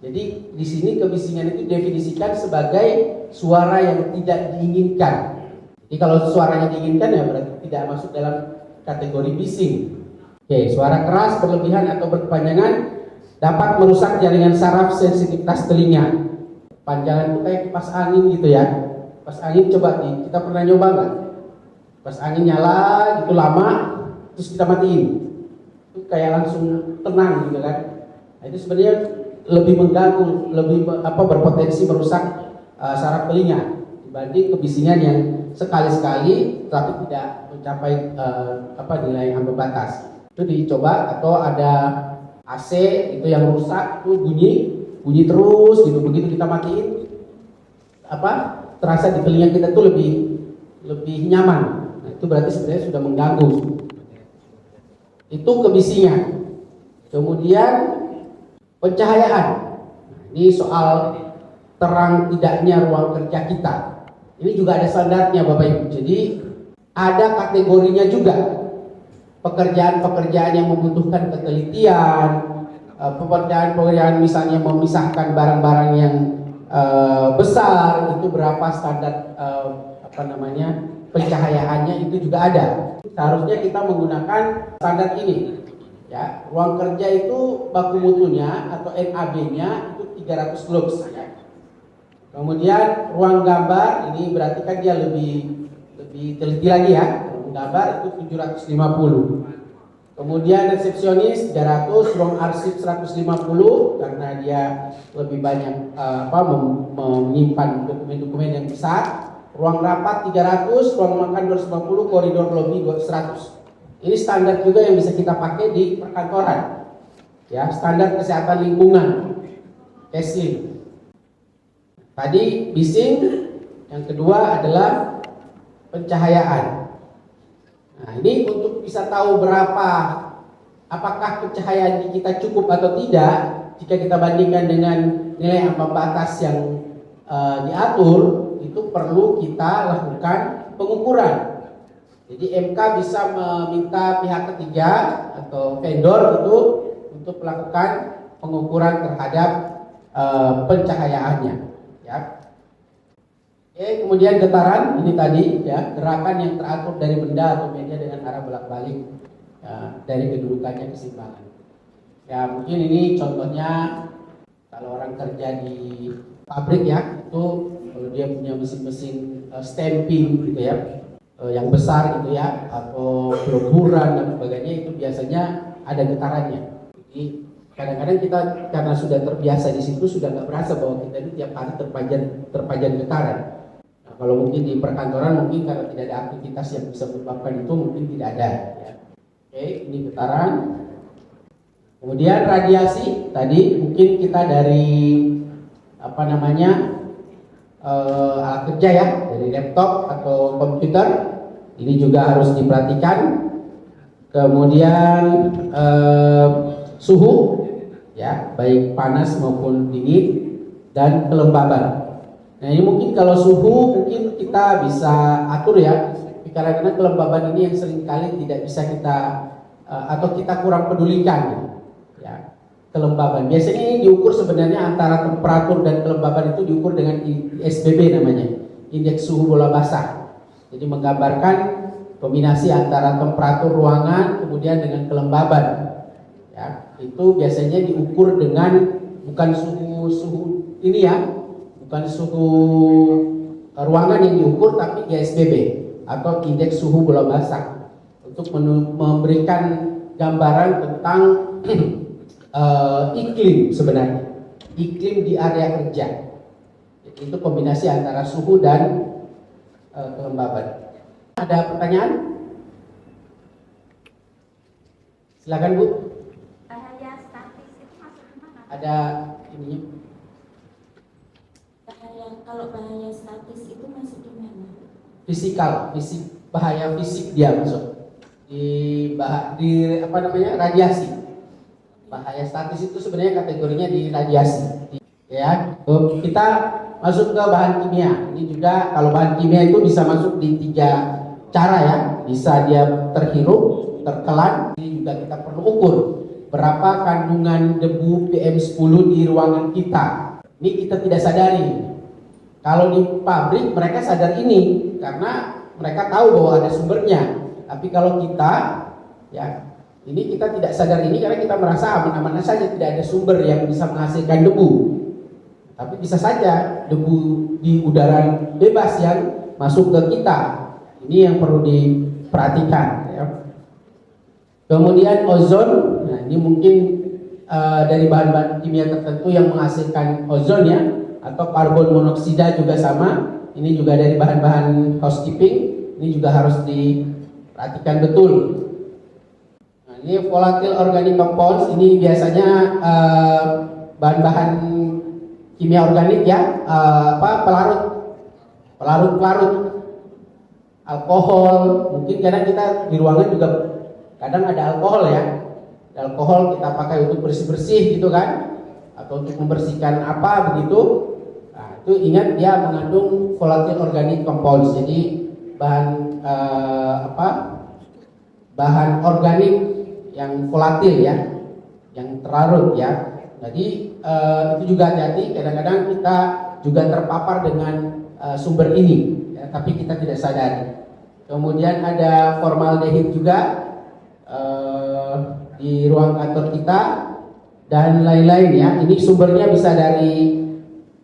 Jadi di sini kebisingan itu definisikan sebagai suara yang tidak diinginkan. Jadi kalau suaranya diinginkan ya berarti tidak masuk dalam kategori bising. Oke, suara keras, berlebihan atau berkepanjangan dapat merusak jaringan saraf sensitivitas telinga. Panjangan itu kayak kipas angin gitu ya. Kipas angin coba kita pernah nyoba nggak? Kipas angin nyala gitu lama, terus kita matiin. Itu kayak langsung tenang gitu kan. Nah, itu sebenarnya lebih mengganggu, lebih berpotensi merusak saraf telinga dibanding kebisingan yang sekali-sekali tapi tidak mencapai nilai ambang batas. Itu dicoba. Atau ada AC itu yang rusak, itu bunyi terus gitu, begitu kita matiin terasa di telinga kita tuh lebih nyaman. Nah, itu berarti sebenarnya sudah mengganggu. Itu kebisingan. Kemudian pencahayaan. Ini soal terang tidaknya ruang kerja kita. Ini juga ada standarnya Bapak Ibu. Jadi ada kategorinya juga. Pekerjaan-pekerjaan yang membutuhkan ketelitian, pekerjaan-pekerjaan misalnya memisahkan barang-barang yang besar, itu berapa standar pencahayaannya itu juga ada. Seharusnya kita menggunakan standar ini. Ya, ruang kerja itu baku mutunya atau NAB-nya itu 300 lux. Ya. Kemudian ruang gambar ini berarti kan dia lebih teliti lagi ya. Ruang gambar itu 750. Kemudian resepsionis 300, ruang arsip 150 karena dia lebih banyak menyimpan dokumen-dokumen yang besar. Ruang rapat 300, ruang makan 250, koridor lobi 100. Ini standar juga yang bisa kita pakai di perkantoran. Ya, standar kesehatan lingkungan. KESLIN. Tadi bising, yang kedua adalah pencahayaan. Nah, ini untuk bisa tahu apakah pencahayaan di kita cukup atau tidak, jika kita bandingkan dengan nilai ambang batas yang diatur, itu perlu kita lakukan pengukuran. Jadi MK bisa meminta pihak ketiga atau vendor itu untuk melakukan pengukuran terhadap pencahayaannya. Ya. Oke, kemudian getaran ini tadi ya, gerakan yang teratur dari benda atau media dengan arah bolak-balik dari kedudukannya keseimbangan. Ya mungkin ini contohnya kalau orang kerja di pabrik ya, itu kalau dia punya mesin-mesin stamping gitu ya, yang besar gitu ya, atau peleburan dan sebagainya, itu biasanya ada getarannya. Jadi kadang-kadang kita karena sudah terbiasa di situ sudah nggak berasa bahwa kita ini tiap hari terpajan getaran. Nah, kalau mungkin di perkantoran mungkin karena tidak ada aktivitas yang bisa menyebabkan itu mungkin tidak ada. Ya. Oke, ini getaran. Kemudian radiasi tadi mungkin kita dari alat kerja ya, dari laptop atau komputer, ini juga harus diperhatikan. Kemudian suhu ya, baik panas maupun dingin, dan kelembaban. Nah, ini mungkin kalau suhu mungkin kita bisa atur ya, karena kelembaban ini yang seringkali tidak bisa kita atau kita kurang pedulikan ya. Kelembaban biasanya ini diukur sebenarnya antara temperatur dan kelembaban itu diukur dengan ISBB namanya, indeks suhu bola basah. Jadi menggambarkan kombinasi antara temperatur ruangan kemudian dengan kelembaban ya. itu biasanya diukur dengan bukan suhu ini ya, bukan suhu ruangan yang diukur, tapi GSBB atau indeks suhu bola basah untuk memberikan gambaran tentang iklim sebenarnya, iklim di area kerja. Itu kombinasi antara suhu dan kelembaban. Ada pertanyaan? Silakan Bu. Bahaya statis itu masuk ke mana? Ada ininya? Kalau bahaya statis itu masuk di mana? Fisikal, bahaya fisik dia masuk di apa namanya, radiasi. Bahaya statis itu sebenarnya kategorinya di radiasi. Ya, kita masuk ke bahan kimia. Ini juga kalau bahan kimia itu bisa masuk di 3 cara ya. Bisa dia terhirup, tertelan. Ini juga kita perlu ukur berapa kandungan debu PM10 di ruangan kita. Ini kita tidak sadari. Kalau di pabrik mereka sadar ini karena mereka tahu bahwa ada sumbernya. Tapi kalau kita ya, ini kita tidak sadar ini karena kita merasa aman-aman saja, tidak ada sumber yang bisa menghasilkan debu. Tapi bisa saja debu di udara bebas yang masuk ke kita. Ini yang perlu diperhatikan ya. Kemudian ozon, nah ini mungkin dari bahan-bahan kimia tertentu yang menghasilkan ozon ya, atau karbon monoksida juga sama. Ini juga dari bahan-bahan housekeeping. Ini juga harus diperhatikan betul. Nah, ini volatile organic compounds. Ini biasanya bahan-bahan kimia organik ya, pelarut alkohol. Mungkin kadang kita di ruangan juga kadang ada alkohol ya. Alkohol kita pakai untuk bersih-bersih gitu kan, atau untuk membersihkan apa begitu. Nah, itu ingat dia mengandung volatile organic compounds. Jadi bahan bahan organik yang volatil ya, yang terlarut ya. Jadi itu juga hati-hati. Kadang-kadang kita juga terpapar dengan sumber ini ya, tapi kita tidak sadari. Kemudian ada formaldehid juga di ruang kantor kita dan lain-lain ya. Ini sumbernya bisa dari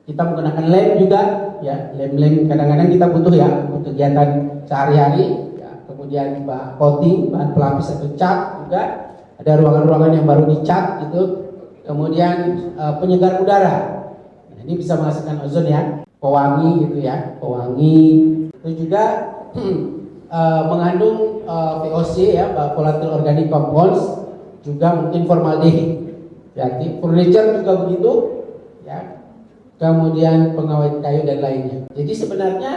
kita menggunakan lem juga ya, lem kadang-kadang kita butuh ya untuk kegiatan sehari-hari ya. Kemudian coating, bahan pelapis atau cat juga, ada ruangan-ruangan yang baru dicat gitu. Kemudian penyegar udara, nah, ini bisa menghasilkan ozon ya, pewangi gitu ya, pewangi. Itu juga mengandung VOC ya, volatile organic compounds, juga mungkin formaldehid. Jadi furniture juga begitu ya. Kemudian pengawet kayu dan lainnya. Jadi sebenarnya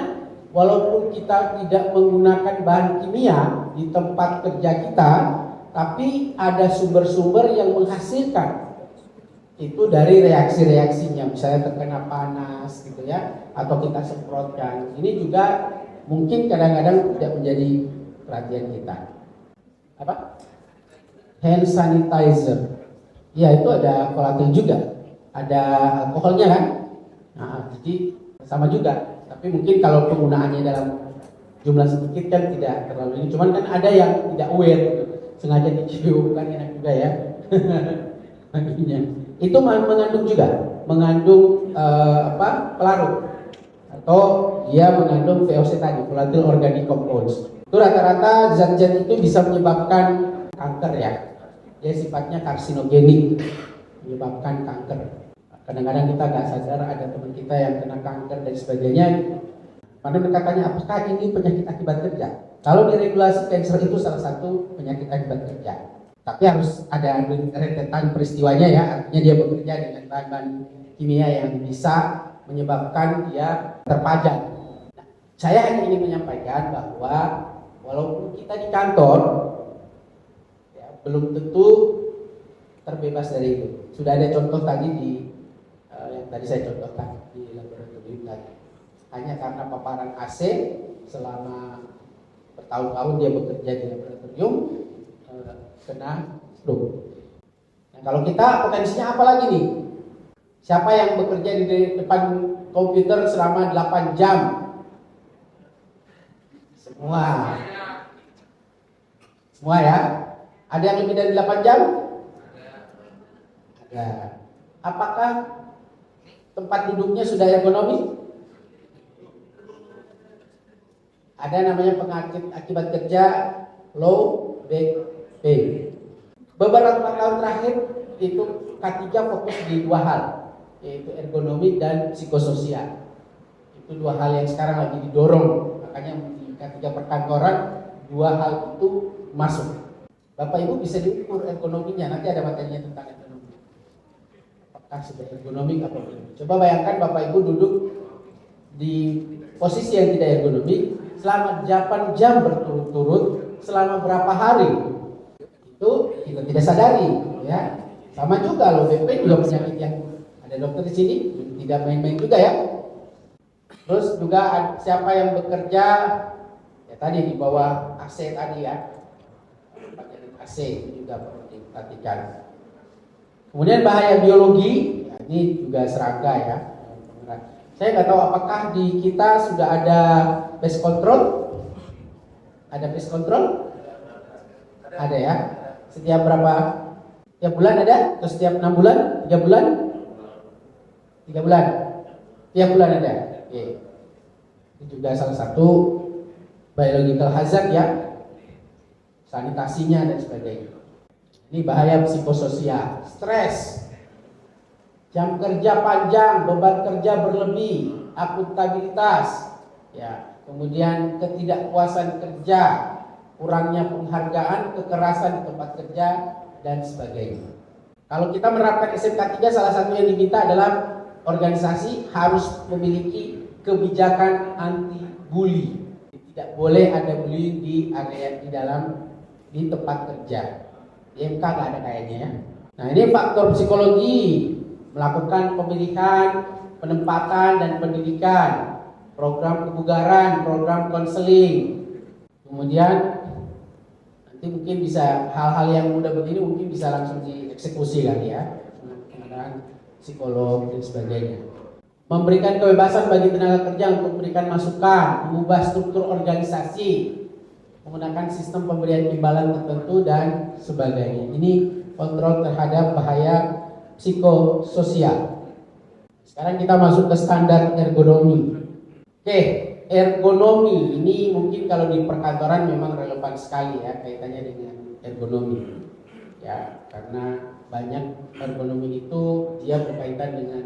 walaupun kita tidak menggunakan bahan kimia di tempat kerja kita, tapi ada sumber-sumber yang menghasilkan itu dari reaksi-reaksinya, misalnya terkena panas gitu ya, atau kita semprotkan. Ini juga mungkin kadang-kadang tidak menjadi perhatian kita. Apa? Hand sanitizer. Ya, itu ada volatil juga, ada alkoholnya kan. Nah, jadi sama juga. Tapi mungkin kalau penggunaannya dalam jumlah sedikit kan tidak terlalu ini. Cuman kan ada yang tidak aware, sengaja dicium, kan enak juga ya. Itu mengandung juga, mengandung pelarut, atau dia mengandung VOC tadi, volatile organic compounds. Itu rata-rata zat-zat itu bisa menyebabkan kanker ya. Dia sifatnya karsinogenik, menyebabkan kanker. Kadang-kadang kita nggak sadar ada teman kita yang kena kanker dan sebagainya. Pada katanya apakah ini penyakit akibat kerja? Kalau di regulasi kanker itu salah satu penyakit akibat kerja. Tapi harus ada rentetan peristiwanya ya, artinya dia bekerja dengan bahan-bahan kimia yang bisa menyebabkan dia terpajang. Nah, saya hanya ingin menyampaikan bahwa walaupun kita di kantor, ya, belum tentu terbebas dari itu. Sudah ada contoh tadi di yang tadi saya contohkan di laboratorium tadi. Hanya karena paparan AC selama bertahun-tahun dia bekerja di laboratorium, kena flu. Nah, kalau kita potensinya apa lagi nih? Siapa yang bekerja di depan komputer selama 8 jam? Semua. Semua ya? Ada yang lebih dari 8 jam? Ya. Apakah tempat duduknya sudah ergonomis? Ada namanya penyakit akibat kerja low back pain. Beberapa tahun terakhir itu K3 fokus di dua hal, yaitu ergonomi dan psikososial. Itu dua hal yang sekarang lagi didorong, makanya di K3 perkantoran dua hal itu masuk. Bapak Ibu bisa diukur ergonominya, nanti ada materinya tentang ergonomi. Apakah sudah ergonomik atau belum? Coba bayangkan Bapak Ibu duduk di posisi yang tidak ergonomik selama 8 jam berturut-turut selama berapa hari, itu kita tidak sadari, ya. Sama juga loh, BP juga penyakit yang ada dokter di sini, tidak main-main juga ya. Terus juga siapa yang bekerja ya tadi di bawah AC tadi ya, pakai AC itu juga perlu diperhatikan. Kemudian bahaya biologi, ya, ini juga serangga ya. Saya nggak tahu apakah di kita sudah ada pest control. Ada pest control? Ada ya. Setiap berapa? Tiap bulan ada? Atau setiap 6 bulan? 3 bulan? 3 bulan? Tiap bulan ada? Oke. Ini juga salah satu biological hazard ya. Sanitasinya dan sebagainya. Ini bahaya psikososial. Stres. Jam kerja panjang, beban kerja berlebih, akuntabilitas, ya, kemudian ketidakpuasan kerja, kurangnya penghargaan, kekerasan di tempat kerja, dan sebagainya. Kalau kita menerapkan SMK 3, salah satu yang diminta adalah organisasi harus memiliki kebijakan anti bully. Tidak boleh ada bullying di area di tempat kerja. Di MK nggak ada kayaknya ya. Nah ini faktor psikologi. Melakukan pemilihan, penempatan dan pendidikan, program kebugaran, program konseling. Kemudian nanti mungkin bisa hal-hal yang mudah begini mungkin bisa langsung dieksekusi kali ya, penggunaan psikolog dan sebagainya. Memberikan kebebasan bagi tenaga kerja untuk memberikan masukan, mengubah struktur organisasi, menggunakan sistem pemberian imbalan tertentu dan sebagainya. Ini kontrol terhadap bahaya psikososial. Sekarang kita masuk ke standar ergonomi. Oke, ergonomi ini mungkin kalau di perkantoran memang relevan sekali ya kaitannya dengan ergonomi. Ya, karena banyak ergonomi itu dia berkaitan dengan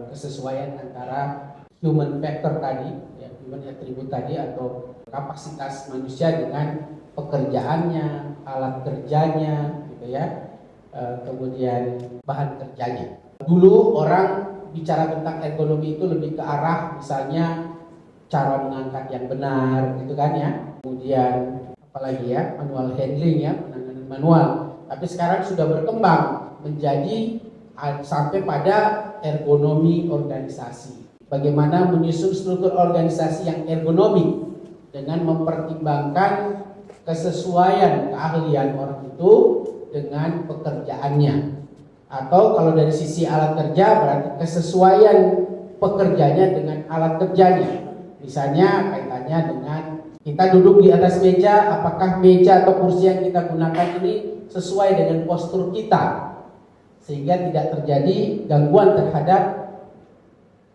kesesuaian antara human factor tadi, ya, human attribute tadi atau kapasitas manusia dengan pekerjaannya, alat kerjanya, gitu ya. Kemudian bahan kerjanya. Dulu orang bicara tentang ergonomi itu lebih ke arah misalnya cara mengangkat yang benar gitu kan ya. Kemudian apalagi ya, manual handling ya, penanganan manual. Tapi sekarang sudah berkembang menjadi sampai pada ergonomi organisasi. Bagaimana menyusun struktur organisasi yang ergonomik dengan mempertimbangkan kesesuaian keahlian orang itu dengan pekerjaannya, atau kalau dari sisi alat kerja berarti kesesuaian pekerjanya dengan alat kerjanya. Misalnya kaitannya dengan kita duduk di atas meja, apakah meja atau kursi yang kita gunakan ini sesuai dengan postur kita sehingga tidak terjadi gangguan terhadap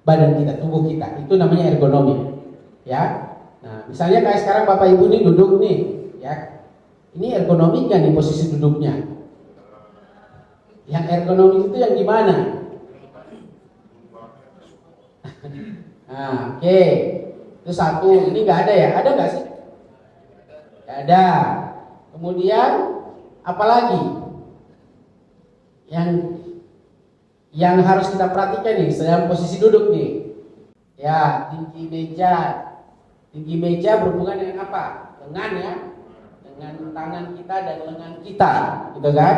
badan kita, tubuh kita. Itu namanya ergonomi ya. Nah misalnya kayak sekarang Bapak Ibu ini duduk nih ya. Ini ergonomik kan di posisi duduknya? Yang ergonomik itu yang gimana? Nah, oke. Itu satu. Ini nggak ada ya? Ada nggak sih? Nggak ada. Kemudian apalagi yang harus kita perhatikan nih dalam posisi duduk nih? Ya, tinggi meja. Tinggi meja berhubungan dengan apa? Lengan ya. Dengan tangan kita dan lengan kita, gitu kan?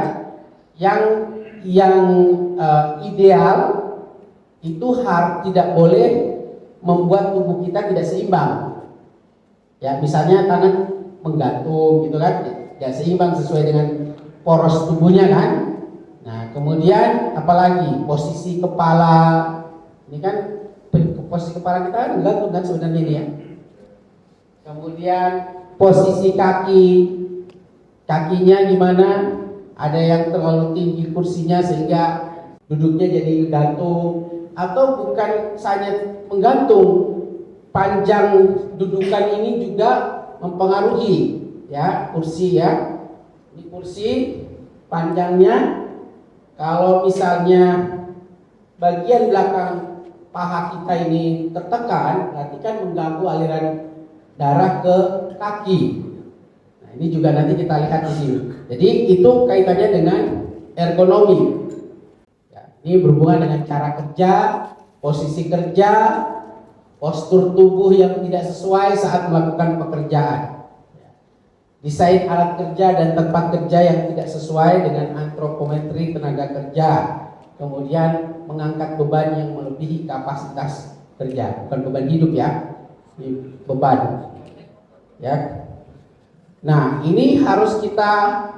Yang ideal itu tidak boleh membuat tubuh kita tidak seimbang. Ya, misalnya tangan menggantung, gitu kan? Tidak seimbang sesuai dengan poros tubuhnya kan? Nah, kemudian apalagi posisi kepala, ini kan posisi kepala kita kan menggantung kan sebenarnya ini ya. Kemudian posisi kakinya gimana? Ada yang terlalu tinggi kursinya sehingga duduknya jadi gantung, atau bukan saja menggantung, panjang dudukan ini juga mempengaruhi ya kursi ya. Ini kursi panjangnya, kalau misalnya bagian belakang paha kita ini tertekan, berarti kan mengganggu aliran darah ke kaki. Nah, ini juga nanti kita lihat di sini. Jadi itu kaitannya dengan ergonomi. Ini berhubungan dengan cara kerja, posisi kerja, postur tubuh yang tidak sesuai saat melakukan pekerjaan, desain alat kerja dan tempat kerja yang tidak sesuai dengan antropometri tenaga kerja, kemudian mengangkat beban yang melebihi kapasitas kerja, bukan beban hidup ya, ini beban. Ya. Nah, ini harus kita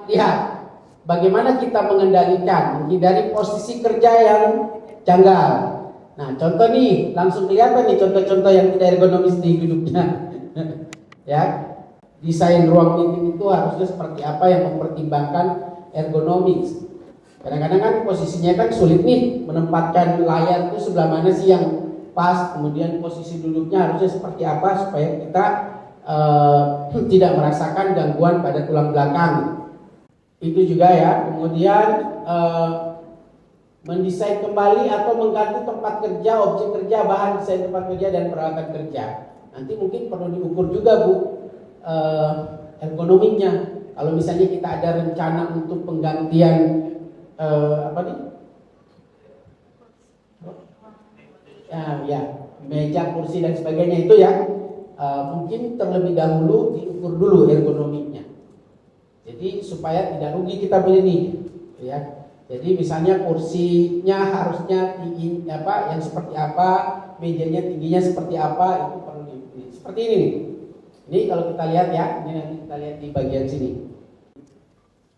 lihat. Bagaimana kita mengendalikan, menghindari posisi kerja yang janggal. Nah, contoh nih, langsung kelihatan nih contoh-contoh yang tidak ergonomis di hidupnya. Ya, desain ruang meeting itu harusnya seperti apa yang mempertimbangkan ergonomis. Kadang-kadang kan posisinya kan sulit nih, menempatkan layar itu sebelah mana sih yang pas, kemudian posisi duduknya harusnya seperti apa supaya kita tidak merasakan gangguan pada tulang belakang. Itu juga ya. Kemudian mendesain kembali atau mengganti tempat kerja, objek kerja, bahan desain tempat kerja dan peralatan kerja. Nanti mungkin perlu diukur juga Bu ergonominya. Kalau misalnya kita ada rencana untuk penggantian ya meja, kursi dan sebagainya itu ya, mungkin terlebih dahulu diukur dulu ergonominya. Jadi supaya tidak rugi kita beli nih, ya. Jadi misalnya kursinya harusnya tinggi yang seperti apa, mejanya tingginya seperti apa, itu perlu dipilih. Seperti ini nih. Ini kalau kita lihat ya, ini nanti kita lihat di bagian sini.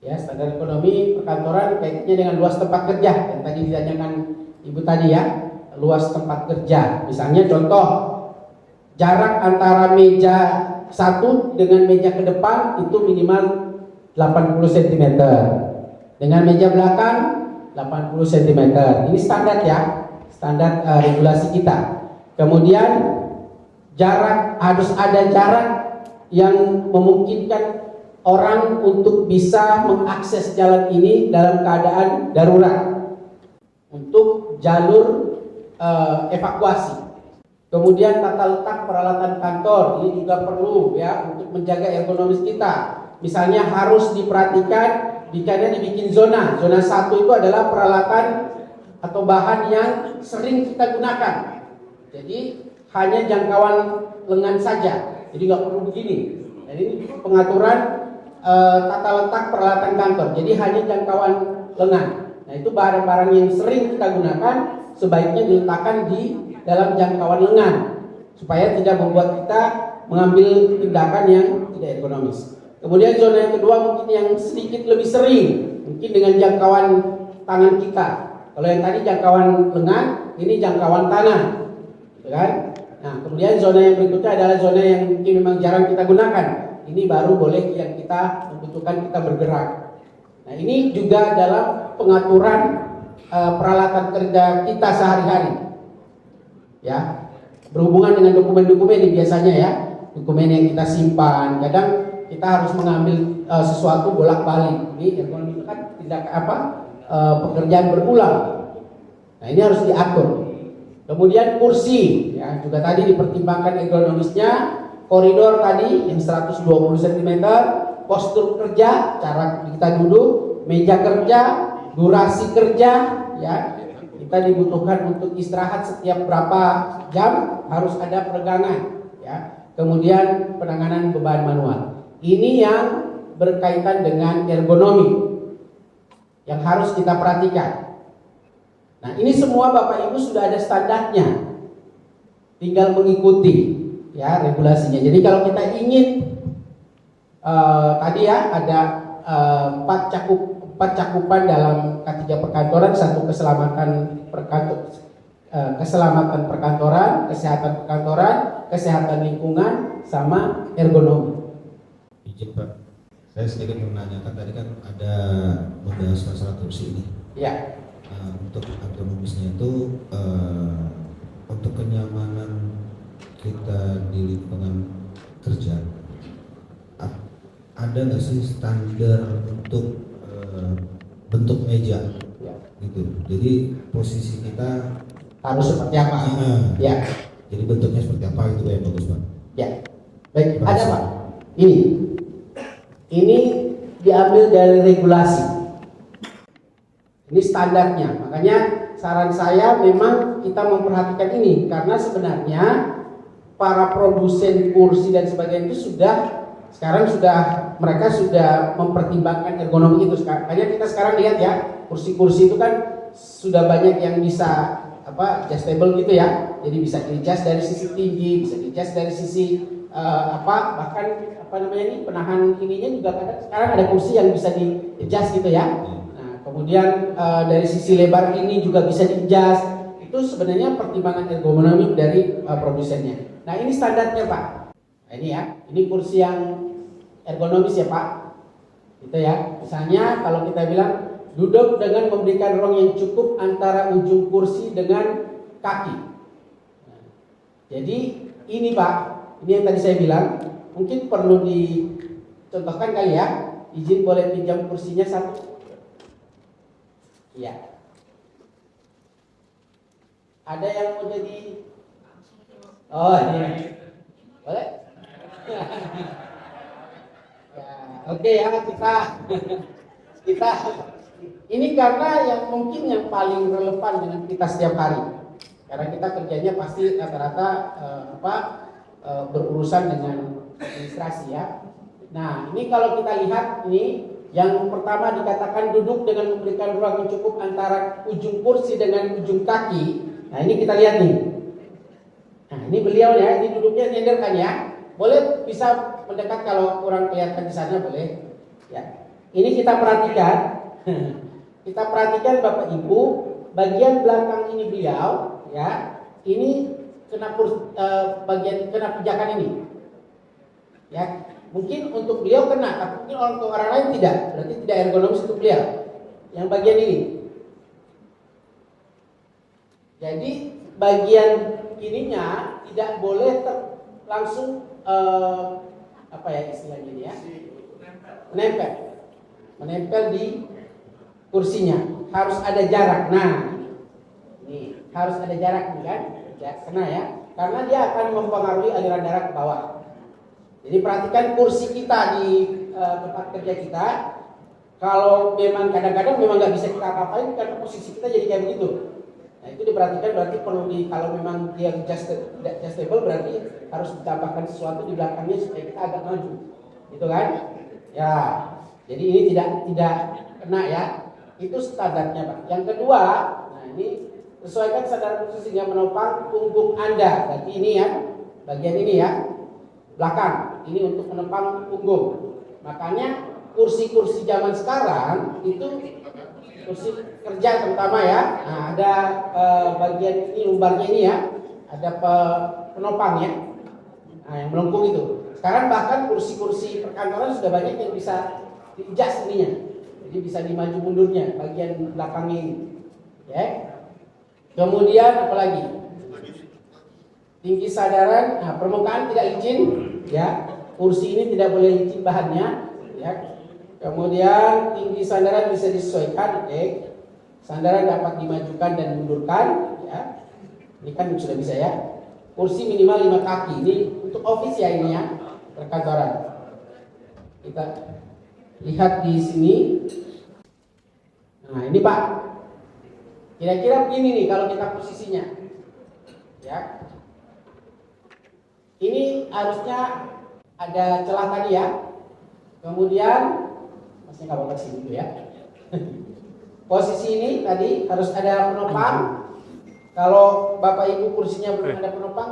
Ya, standar ekonomi perkantoran kaitannya dengan luas tempat kerja yang tadi ditanyakan Ibu tadi ya, luas tempat kerja. Misalnya contoh, jarak antara meja satu dengan meja ke depan itu minimal 80 cm, dengan meja belakang 80 cm. Ini standar ya, standar regulasi kita. Kemudian jarak, harus ada jarak yang memungkinkan orang untuk bisa mengakses jalan ini dalam keadaan darurat untuk jalur evakuasi. Kemudian tata letak peralatan kantor ini juga perlu ya untuk menjaga ergonomis kita. Misalnya harus diperhatikan jika dibikin zona. Zona 1 itu adalah peralatan atau bahan yang sering kita gunakan. Jadi hanya jangkauan lengan saja. Jadi nggak perlu begini. Jadi ini pengaturan tata letak peralatan kantor. Jadi hanya jangkauan lengan. Nah itu barang-barang yang sering kita gunakan sebaiknya diletakkan di dalam jangkauan lengan supaya tidak membuat kita mengambil tindakan yang tidak ergonomis. Kemudian zona yang kedua mungkin yang sedikit lebih sering, mungkin dengan jangkauan tangan kita. Kalau yang tadi jangkauan lengan, ini jangkauan tangan, gitu kan? Nah, kemudian zona yang berikutnya adalah zona yang mungkin memang jarang kita gunakan. Ini baru boleh yang kita membutuhkan kita bergerak. Nah, ini juga dalam pengaturan peralatan kerja kita sehari-hari, ya, berhubungan dengan dokumen-dokumen ini biasanya ya, dokumen yang kita simpan. Kadang kita harus mengambil sesuatu bolak-balik. Ini ergonomi itu kan tidak pekerjaan berulang. Nah ini harus diatur. Kemudian kursi, ya juga tadi dipertimbangkan ergonomisnya. Koridor tadi yang 120 cm, postur kerja, cara kita duduk, meja kerja, durasi kerja, ya kita dibutuhkan untuk istirahat setiap berapa jam, harus ada peregangan, ya. Kemudian penanganan beban manual. Ini yang berkaitan dengan ergonomi yang harus kita perhatikan. Nah ini semua Bapak Ibu sudah ada standarnya, tinggal mengikuti ya regulasinya. Jadi kalau kita ingin tadi ya ada 4 cakupan dalam K3 perkantoran, 1 keselamatan perkantoran, kesehatan perkantoran, kesehatan lingkungan, sama ergonomi. Izin Pak, saya sedikit menanyakan tadi kan ada membahas masalah kursi ini. Ya. Untuk ergonomisnya itu untuk kenyamanan kita di lingkungan kerja, ada nggak sih standar untuk bentuk meja gitu? Jadi posisi kita Harus seperti apa? Ya. Jadi bentuknya seperti apa itu yang bagus, Pak? Ya. Baik, ada Pak. Ini diambil dari regulasi. Ini standarnya. Makanya saran saya memang kita memperhatikan ini karena sebenarnya para produsen kursi dan sebagainya itu sekarang mereka sudah mempertimbangkan ergonomi itu. Makanya kita sekarang lihat ya, kursi-kursi itu kan sudah banyak yang bisa adjustable gitu ya. Jadi bisa di-adjust dari sisi tinggi, bisa di-adjust dari sisi bahkan penahan ininya juga kadang sekarang ada kursi yang bisa di-adjust gitu ya. Nah, kemudian dari sisi lebar ini juga bisa di-adjust. Itu sebenarnya pertimbangan ergonomi dari produsennya. Nah, ini standarnya Pak. Nah, ini ya, ini kursi yang ergonomis ya Pak. Gitu ya. Misalnya kalau kita bilang duduk dengan memberikan ruang yang cukup antara ujung kursi dengan kaki. Nah, jadi ini Pak, ini yang tadi saya bilang, mungkin perlu dicontohkan kali ya. Izin boleh pinjam kursinya satu? Iya. Ada yang mau jadi? Oh ini, boleh? Ya, oke ya kita ini karena yang mungkin yang paling relevan dengan kita setiap hari. Karena kita kerjanya pasti rata-rata berurusan dengan administrasi ya. Nah, ini kalau kita lihat ini yang pertama dikatakan duduk dengan memberikan ruang yang cukup antara ujung kursi dengan ujung kaki. Nah, ini kita lihat nih. Nah, ini beliau ya, ini duduknya nyender kan ya. Boleh bisa mendekat kalau kurang kelihatan di sana boleh. Ya. Ini kita perhatikan. Kita perhatikan Bapak Ibu, bagian belakang ini beliau ya. Ini kena pijakan ini. Ya, mungkin untuk beliau kena, tapi mungkin orang lain tidak. Berarti tidak ergonomis untuk beliau. Yang bagian ini. Jadi bagian ininya tidak boleh langsung istilahnya ini ya, menempel di kursinya. Harus ada jarak. Nah, ini harus ada jarak nih kan, kena ya, karena dia akan mempengaruhi aliran darah ke bawah. Jadi perhatikan kursi kita di tempat kerja kita. Kalau memang kadang-kadang memang nggak bisa kita apa-apain karena posisi kita jadi kayak begitu. Nah, itu diperhatikan, berarti perlu kalau memang dia tidak adjustable berarti harus ditambahkan sesuatu di belakangnya supaya kita agak maju. Gitu kan? Ya. Jadi ini tidak kena ya. Itu standarnya, Pak. Yang kedua, nah ini sesuaikan standar khusus sehingga menopang punggung Anda. Berarti ini ya, bagian ini ya. Belakang. Ini untuk menopang punggung. Makanya kursi-kursi zaman sekarang itu kursi kerja terutama ya. Nah, ada bagian ini lumbarnya ini ya, ada penopang ya. Nah, yang melengkung itu. Sekarang bahkan kursi-kursi perkantoran sudah banyak yang bisa di-adjust ininya. Jadi bisa dimaju mundurnya bagian belakangnya ini. Ya. Kemudian apalagi? Tinggi sadaran, nah, permukaan tidak licin ya. Kursi ini tidak boleh licin bahannya ya. Kemudian tinggi sandaran bisa disesuaikan, oke. Sandaran dapat dimajukan dan dimundurkan, ya. Ini kan sudah bisa ya. Kursi minimal 5 kaki. Ini untuk office ya ini ya, perkantoran. Kita lihat di sini. Nah, ini Pak. Kira-kira begini nih kalau kita posisinya. Ya. Ini harusnya ada celah tadi ya. Kemudian masih nggak bawa sini dulu ya. Posisi ini tadi harus ada penopang. Kalau Bapak Ibu kursinya belum ada penopang,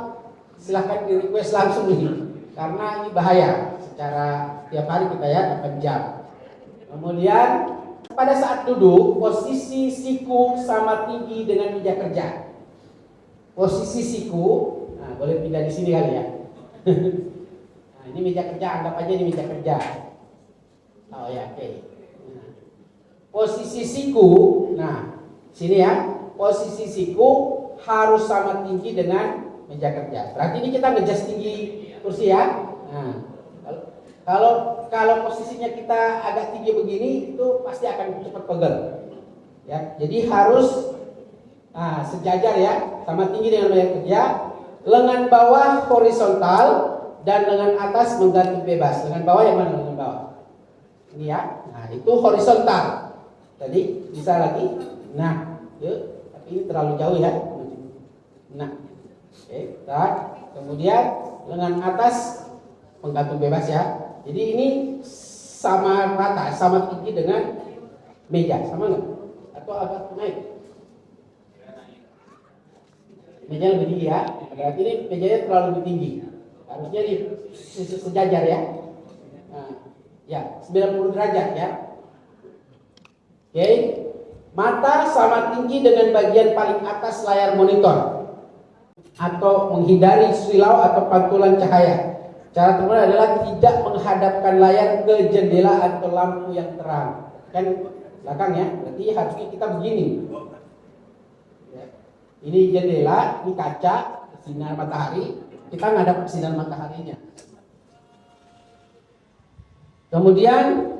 silahkan di request langsung nih, karena ini bahaya. Secara tiap hari kita ya 8 jam. Kemudian pada saat duduk, posisi siku sama tinggi dengan meja kerja. Posisi siku, nah boleh pindah di sini kali ya. Nah, ini meja kerja, anggap aja ini meja kerja. Oh ya, oke. Nah, posisi siku, nah Sini ya, posisi siku harus sama tinggi dengan meja kerja. Berarti ini kita ngejas tinggi kursi ya. Nah, kalau posisinya kita agak tinggi begini, itu pasti akan cepat pegel. Ya, jadi harus sejajar ya, sama tinggi dengan meja kerja. Lengan bawah horizontal dan lengan atas menggantung bebas. Lengan bawah yang mana lengan bawah? Ini ya. Nah, itu horizontal. Tadi bisa lagi. Nah, yuk, tapi ini terlalu jauh ya. Nah, oke, kemudian lengan atas menggantung bebas ya. Jadi ini sama rata, sama tinggi dengan meja, sama nggak? Atau agak naik? Meja lebih tinggi ya. Berarti ini mejanya terlalu lebih tinggi. Harusnya di sejajar ya. Nah, ya, 90 derajat ya. Oke. Mata sama tinggi dengan bagian paling atas layar monitor atau menghindari silau atau pantulan cahaya. Cara terbaik adalah tidak menghadapkan layar ke jendela atau lampu yang terang. Kan belakang ya, berarti harusnya kita begini. Ini jendela, ini kaca, sinar matahari, kita ngadap ke sinar mataharinya. Kemudian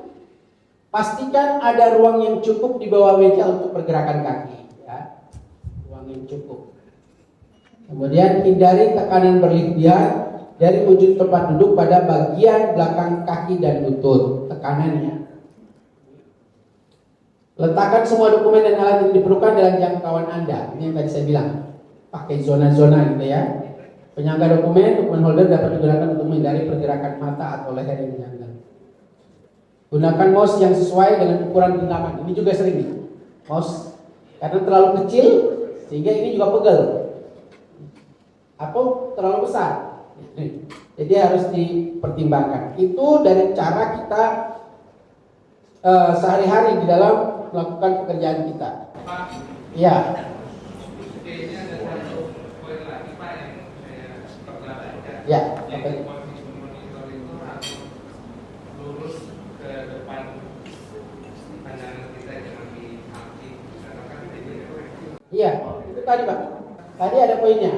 pastikan ada ruang yang cukup di bawah meja untuk pergerakan kaki, ya. Ruang yang cukup. Kemudian hindari tekanan berlebihan dari ujung tempat duduk pada bagian belakang kaki dan lutut, tekanannya. Letakkan semua dokumen dan alat yang diperlukan dalam jangkauan Anda. Ini yang tadi saya bilang, pakai zona-zona gitu ya. Penyangga dokumen holder dapat digunakan untuk menghindari pergerakan mata atau leher yang menyangga. Gunakan mouse yang sesuai dengan ukuran genggaman. Ini juga sering nih, mouse karena terlalu kecil sehingga ini juga pegel, atau terlalu besar. Jadi harus dipertimbangkan. Itu dari cara kita sehari-hari di dalam melakukan pekerjaan kita. Ya. Ya. Iya, itu tadi Pak. Tadi ada poinnya.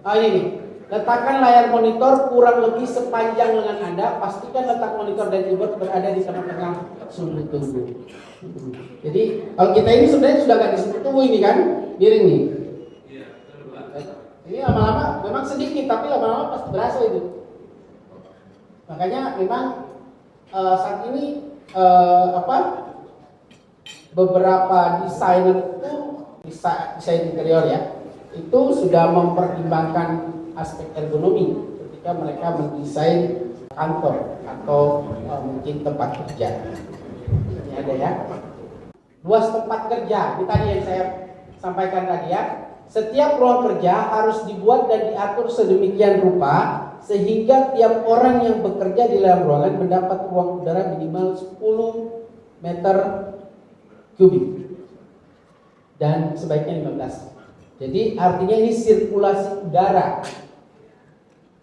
Ini nih. Letakkan layar monitor kurang lebih sepanjang lengan Anda. Pastikan letak monitor dan keyboard berada di tengah-tengah sudut tubuh. Jadi kalau kita ini sebenarnya sudah nggak di sudut tubuh ini kan, miring nih. Ini lama-lama memang sedikit, tapi lama-lama pasti berasa itu. Makanya memang saat ini beberapa desainer itu desain interior ya, itu sudah mempertimbangkan aspek ergonomi ketika mereka mendesain kantor atau mungkin tempat kerja. Ini ada ya. Luas tempat kerja, ini tadi yang saya sampaikan tadi ya. Setiap ruang kerja harus dibuat dan diatur sedemikian rupa sehingga tiap orang yang bekerja di dalam ruangan mendapat ruang udara minimal 10 meter kubik dan sebaiknya 15. Jadi artinya ini sirkulasi udara.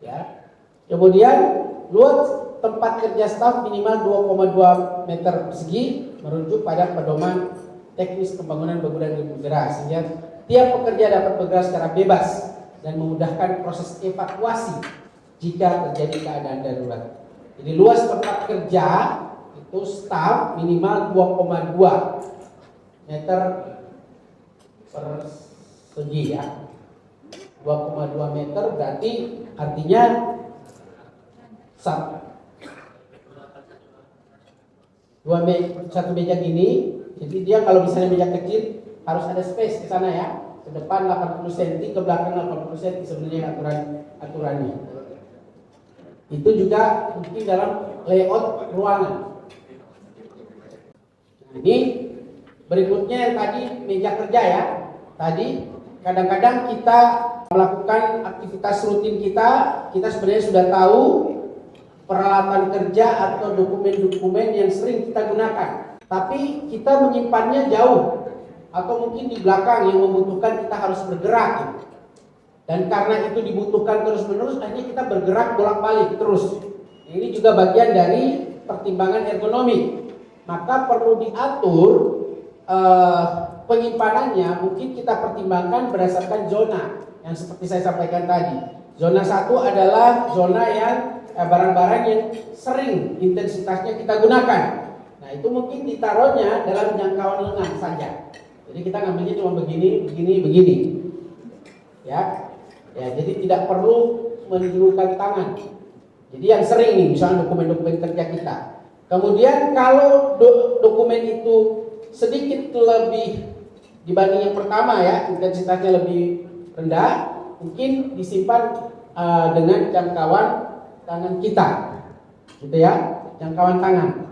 Ya. Kemudian luas tempat kerja staf minimal 2,2 meter persegi merujuk pada pedoman teknis pembangunan bangunan bergerak sehingga tiap pekerja dapat bergerak secara bebas dan memudahkan proses evakuasi jika terjadi keadaan darurat. Jadi luas tempat kerja itu staf minimal 2,2 meter persegi ya. 2,2 meter berarti artinya satu meja gini. Jadi dia kalau misalnya meja kecil harus ada space ke sana ya, ke depan 80 cm, ke belakang 80 cm sebenarnya aturannya. Itu juga mungkin dalam layout ruangan. Nah, ini berikutnya yang tadi meja kerja ya. Tadi kadang-kadang kita melakukan aktivitas rutin kita sebenarnya sudah tahu peralatan kerja atau dokumen-dokumen yang sering kita gunakan. Tapi kita menyimpannya jauh atau mungkin di belakang yang membutuhkan kita harus bergerak. Dan karena itu dibutuhkan terus-menerus, akhirnya kita bergerak bolak-balik terus. Ini juga bagian dari pertimbangan ergonomi. Maka perlu diatur Pengimpanannya mungkin kita pertimbangkan berdasarkan zona yang seperti saya sampaikan tadi. Zona 1 adalah zona yang barang-barang yang sering intensitasnya kita gunakan. Nah, itu mungkin ditaruhnya dalam jangkauan lengan saja. Jadi kita ngambilnya cuma begini, begini. Ya. Ya, jadi tidak perlu menjulurkan tangan. Jadi yang sering nih, misalnya dokumen-dokumen kerja kita. Kemudian kalau dokumen itu sedikit lebih dibanding yang pertama ya, intensitasnya lebih rendah, mungkin disimpan dengan jangkauan tangan kita, gitu ya, jangkauan tangan.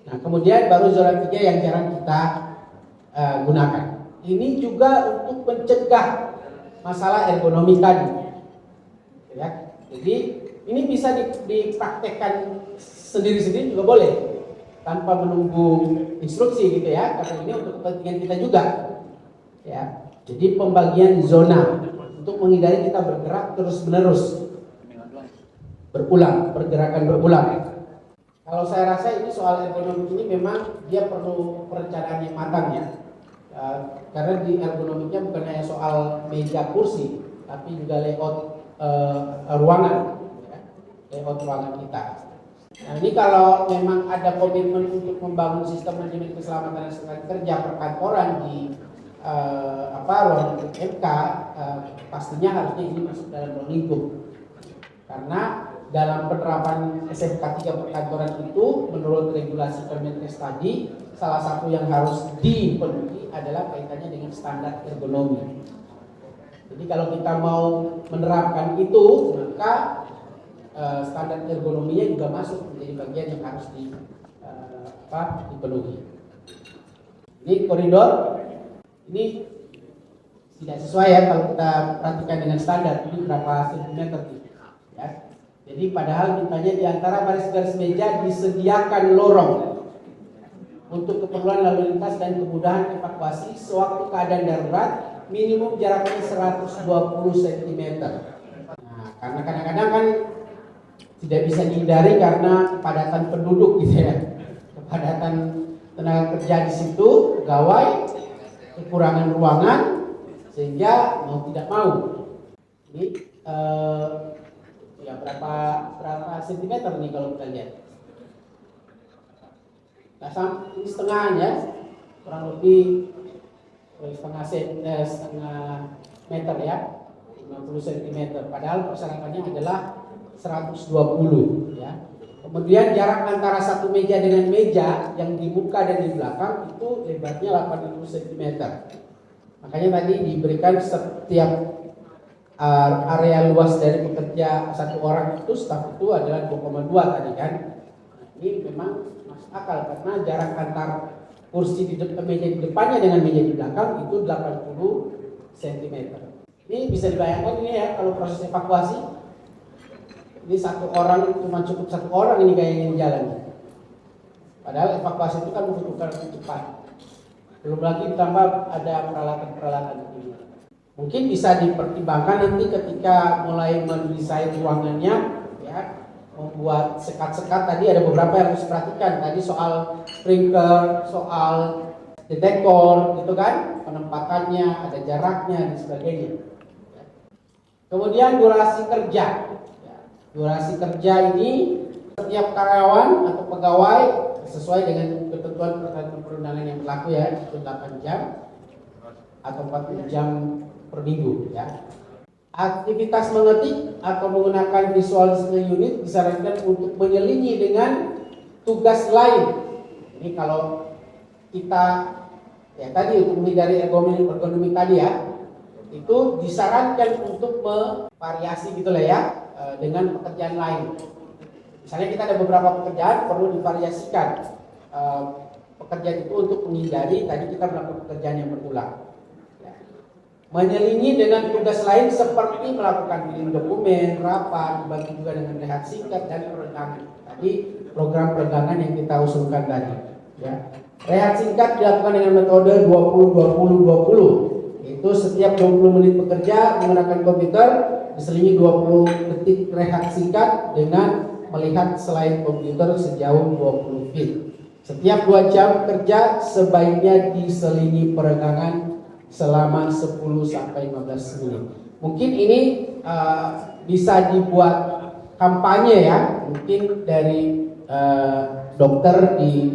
Nah, kemudian baru zona 3 yang jarang kita gunakan. Ini juga untuk mencegah masalah ergonomi tadi, ya. Jadi ini bisa dipraktekkan sendiri-sendiri juga boleh, tanpa menunggu instruksi gitu ya, karena ini untuk kepentingan kita juga. Ya, jadi pembagian zona untuk menghindari kita bergerak terus-menerus, pergerakan berulang. Kalau saya rasa ini soal ergonomik ini memang dia perlu perencanaan yang matang ya, karena di ergonomiknya bukan hanya soal meja kursi, tapi juga layout ruangan, ya, layout ruangan kita. Nah, ini kalau memang ada komitmen untuk membangun sistem manajemen keselamatan dan kesehatan kerja perkantoran di ruang MK, pastinya harusnya ini masuk dalam ruang lingkup. Karena dalam penerapan SMK 3 perkantoran itu menurut regulasi Kemenkes tadi, salah satu yang harus dipenuhi adalah kaitannya dengan standar ergonomi. Jadi kalau kita mau menerapkan itu, maka standar ergonominya juga masuk menjadi bagian yang harus dipenuhi. Ini koridor. Ini tidak sesuai ya kalau kita perhatikan dengan standar ini berapa sentimeter ya. Jadi padahal mintanya di antara baris-baris meja disediakan lorong untuk keperluan lalu lintas dan kemudahan evakuasi sewaktu keadaan darurat, minimum jaraknya 120 cm. Nah, karena kadang-kadang kan tidak bisa dihindari karena kepadatan penduduk gitu ya, kepadatan tenaga kerja di situ, pegawai, kekurangan ruangan, sehingga mau tidak mau ini ya berapa sentimeter nih kalau kita lihat? Ini setengah ya, kurang lebih setengah meter ya, 50 cm. Padahal persyaratannya adalah 120 ya. Kemudian jarak antara satu meja dengan meja yang di muka dan di belakang itu lebarnya 80 cm. Makanya tadi diberikan setiap area luas dari pekerja satu orang itu staf itu adalah 2,2 tadi kan. Ini memang masuk akal karena jarak antar kursi di depan meja di depannya dengan meja di belakang itu 80 cm. Ini bisa dibayangkan ini ya kalau proses evakuasi. Ini satu orang cuma cukup satu orang ini kayaknya jalan. Padahal evakuasi itu kan membutuhkan cepat. Belum lagi ditambah ada peralatan-peralatan ini. Mungkin bisa dipertimbangkan nanti ketika mulai mendesain ruangannya, ya, membuat sekat-sekat tadi ada beberapa yang harus diperhatikan. Tadi soal sprinkler, soal detektor, gitu kan, penempatannya, ada jaraknya dan sebagainya. Kemudian durasi kerja. Durasi kerja ini setiap karyawan atau pegawai sesuai dengan ketentuan peraturan perundangan yang berlaku ya, itu 8 jam atau 40 jam per minggu ya. Aktivitas mengetik atau menggunakan visual display unit disarankan untuk menyelingi dengan tugas lain. Ini kalau kita ya tadi untuk menghindari ergonomi tadi ya, itu disarankan untuk variasi gitulah ya. Dengan pekerjaan lain. Misalnya kita ada beberapa pekerjaan perlu divariasikan pekerjaan itu untuk menghindari tadi kita melakukan pekerjaan yang berulang. Ya. Menyelingi dengan tugas lain seperti melakukan bikin dokumen, rapat, dibagi juga dengan rehat singkat dan peregangan. Tadi program peregangan yang kita usulkan tadi. Ya. Rehat singkat dilakukan dengan metode 20-20-20. Itu setiap 20 menit bekerja menggunakan komputer diselingi 20 detik rehat singkat dengan melihat selain komputer sejauh 20 feet. Setiap 2 jam kerja sebaiknya diselingi peregangan selama 10 sampai 15 menit. Mungkin ini bisa dibuat kampanye ya, mungkin dari dokter di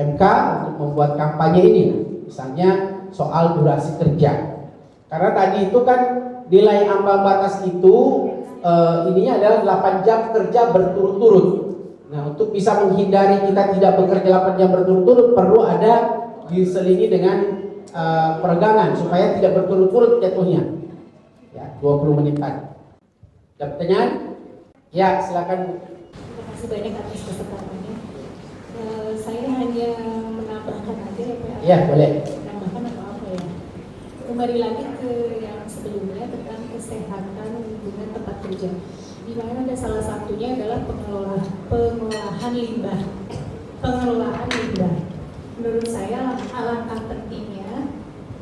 MK untuk membuat kampanye ini, misalnya soal durasi kerja. Karena tadi itu kan nilai ambang batas itu ininya adalah 8 jam kerja berturut-turut. Nah, untuk bisa menghindari kita tidak bekerja 8 jam berturut-turut, perlu ada diselingi dengan peregangan supaya tidak berturut-turut jatuhnya. Ya, 20 menitan. Ada pertanyaan? Ya, silakan. Terima kasih banyak atas kesempatannya. Saya hanya menambahkan aja ya Pak. Ya, boleh. Menambahkan apa ya? Kembali lagi ke yang sebelumnya tentang kesehatan lingkungan tempat kerja. Di mana ada salah satunya adalah pengelolaan limbah. Pengelolaan limbah. Menurut saya alangkah pentingnya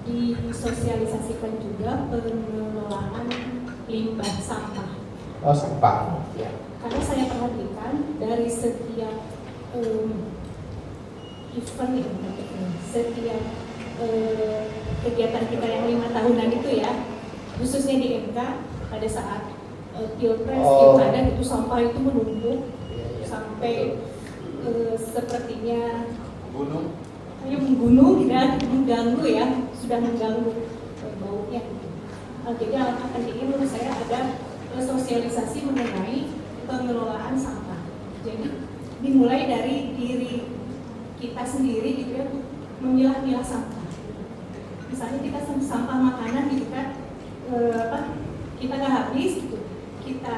disosialisasikan juga pengelolaan limbah sampah. Oh, sampah. Ya. Karena saya perhatikan dari setiap event ya, setiap kegiatan kita yang 5 tahunan itu ya, khususnya di MK pada saat pilpres, pilkada itu sampah itu menumpuk sampai sepertinya menggunung dan mengganggu ya, sudah mengganggu baunya. Jadi alangkah pentingnya menurut saya ada sosialisasi mengenai pengelolaan sampah. Jadi dimulai dari diri kita sendiri gitu ya, untuk memilah-milah sampah. Misalnya kita sampah makanan gitu kan, kita nggak habis gitu, kita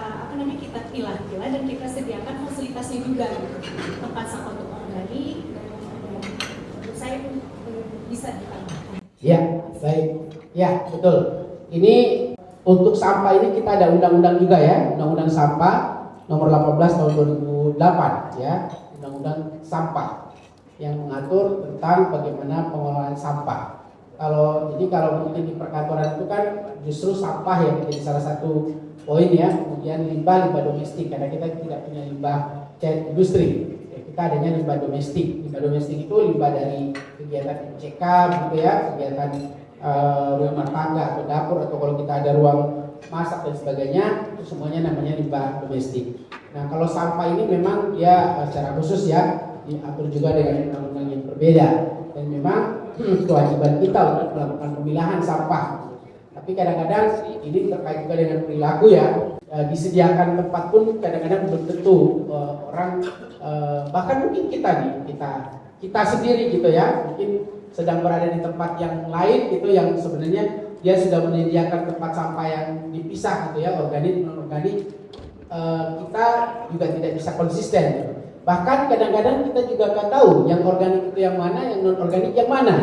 kita pilah-pilah dan kita sediakan fasilitasnya juga gitu. Tempat sampah untuk organik dan menurut saya bisa ditambahkan. Ya, baik. Ya, betul. Ini untuk sampah ini kita ada undang-undang juga ya, Undang-Undang Sampah Nomor 18 Tahun 2008 ya, Undang-Undang Sampah yang mengatur tentang bagaimana pengelolaan sampah. Kalau mungkin di perkantoran itu kan justru sampah yang menjadi salah satu poin ya, kemudian limbah domestik karena kita tidak punya limbah cair industri. Ya, kita adanya limbah domestik. Limbah domestik itu limbah dari kegiatan MCK gitu ya, kegiatan rumah tangga atau dapur, atau kalau kita ada ruang masak dan sebagainya, itu semuanya namanya limbah domestik. Nah, kalau sampah ini memang dia secara khusus ya diatur juga dengan undang-undang yang berbeda, dan memang kewajiban kita untuk melakukan pemilahan sampah. Tapi kadang-kadang ini terkait juga dengan perilaku ya, disediakan tempat pun kadang-kadang belum tentu orang, bahkan mungkin kita sendiri gitu ya, mungkin sedang berada di tempat yang lain gitu, yang sebenarnya dia sudah menyediakan tempat sampah yang dipisah gitu ya, organik non organik, kita juga tidak bisa konsisten gitu. Bahkan kadang-kadang kita juga nggak tahu yang organik itu yang mana, yang non organik yang mana,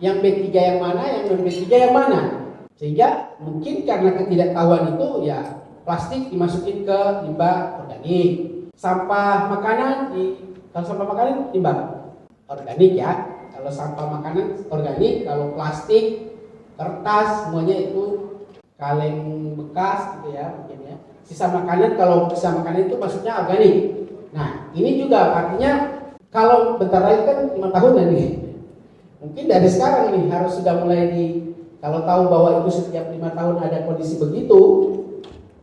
yang B3 yang mana, yang non B3 yang mana. Sehingga mungkin karena ketidaktahuan itu ya plastik dimasukin ke limbah organik, sampah makanan kalau sampah makanan limbah organik ya. Kalau sampah makanan organik, kalau plastik, kertas, semuanya itu kaleng bekas gitu ya mungkin ya. Sisa makanan, kalau sisa makanan itu maksudnya organik. Nah, ini juga artinya kalau bentar lagi kan 5 tahun nih. Mungkin dari sekarang ini harus sudah mulai kalau tahu bahwa itu setiap 5 tahun ada kondisi begitu,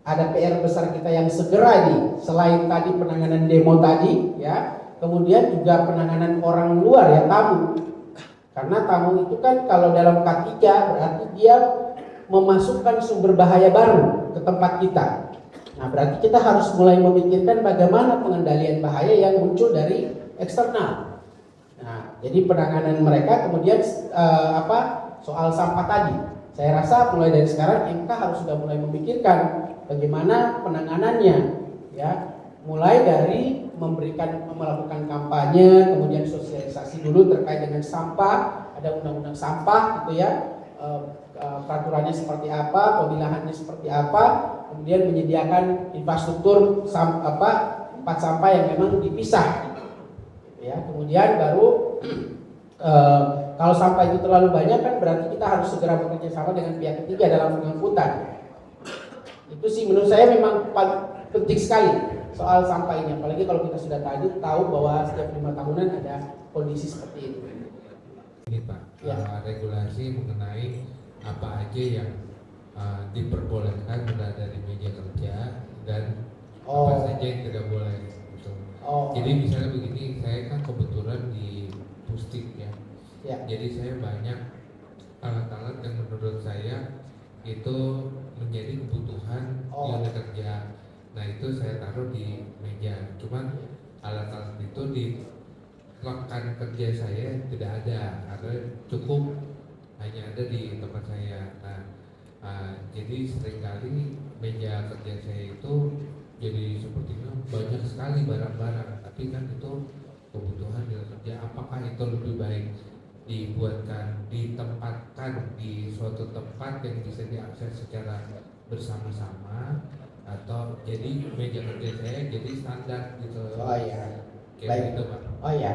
ada PR besar kita yang segera nih, selain tadi penanganan demo tadi ya, kemudian juga penanganan orang luar ya, tamu. Karena tamu itu kan kalau dalam K3 berarti dia memasukkan sumber bahaya baru ke tempat kita. Nah, berarti kita harus mulai memikirkan bagaimana pengendalian bahaya yang muncul dari eksternal. Nah, jadi penanganan mereka kemudian soal sampah tadi. Saya rasa mulai dari sekarang MK harus sudah mulai memikirkan bagaimana penanganannya ya. Mulai dari melakukan kampanye, kemudian sosialisasi dulu terkait dengan sampah, ada undang-undang sampah gitu ya, peraturannya seperti apa, pemilahannya seperti apa, kemudian menyediakan infrastruktur tempat sampah yang memang dipisah, ya. Kemudian baru kalau sampah itu terlalu banyak kan berarti kita harus segera bekerja sama dengan pihak ketiga dalam pengangkutan. Itu sih menurut saya memang penting sekali. soal sampah ini, apalagi kalau kita sudah tahu bahwa setiap 5 tahunan ada kondisi seperti itu. Ini Pak, Ya. regulasi mengenai apa aja yang diperbolehkan berada di meja kerja dan apa saja yang tidak boleh. Gitu. Jadi misalnya begini, saya kan kebetulan di Pustik ya. Jadi saya banyak alat-alat yang menurut saya itu menjadi kebutuhan di unit kerja. Nah itu saya taruh di meja. Cuman alat-alat itu di rekan kerja saya tidak ada, karena cukup hanya ada di tempat saya. Nah, jadi seringkali meja kerja saya itu jadi sepertinya banyak sekali barang-barang, tapi kan itu kebutuhan di kerja. Apakah itu lebih baik dibuatkan, ditempatkan di suatu tempat yang bisa diakses secara bersama-sama, atau jadi meja kerja saya jadi standar gitu? Oh iya. Kayak gitu Pak. Oh ya,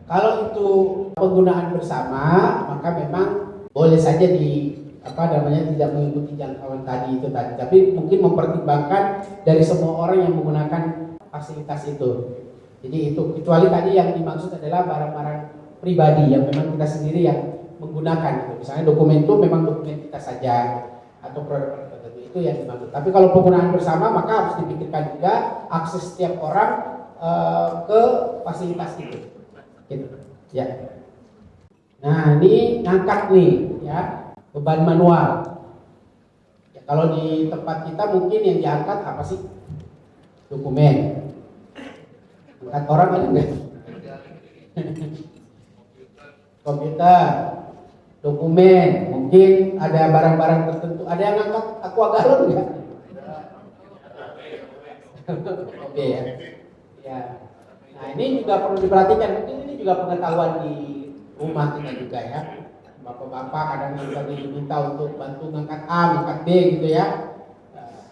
kalau itu penggunaan bersama, maka memang boleh saja tidak mengikuti jangkauan tadi itu tadi. Tapi mungkin mempertimbangkan dari semua orang yang menggunakan fasilitas itu. Jadi itu kecuali tadi yang dimaksud adalah barang-barang pribadi yang memang kita sendiri yang menggunakan. Gitu. Misalnya dokumen itu memang dokumen kita saja atau produk tertentu itu yang dimaksud. Tapi kalau penggunaan bersama maka harus dipikirkan juga akses setiap orang ke fasilitas itu, gitu. Ya. Nah ini ngangkat nih, ya beban manual. Ya, kalau di tempat kita mungkin yang diangkat apa sih? Dokumen. Angkat orang ada nggak? Komputer, dokumen, mungkin ada barang-barang tertentu. Ada yang angkat aqua galon nggak? Oke ya. Ya. Nah ini juga perlu diperhatikan, mungkin ini juga pengetahuan di rumah kita juga ya. Bapak-bapak kadang juga diminta untuk bantu ngangkat A, ngangkat B gitu ya.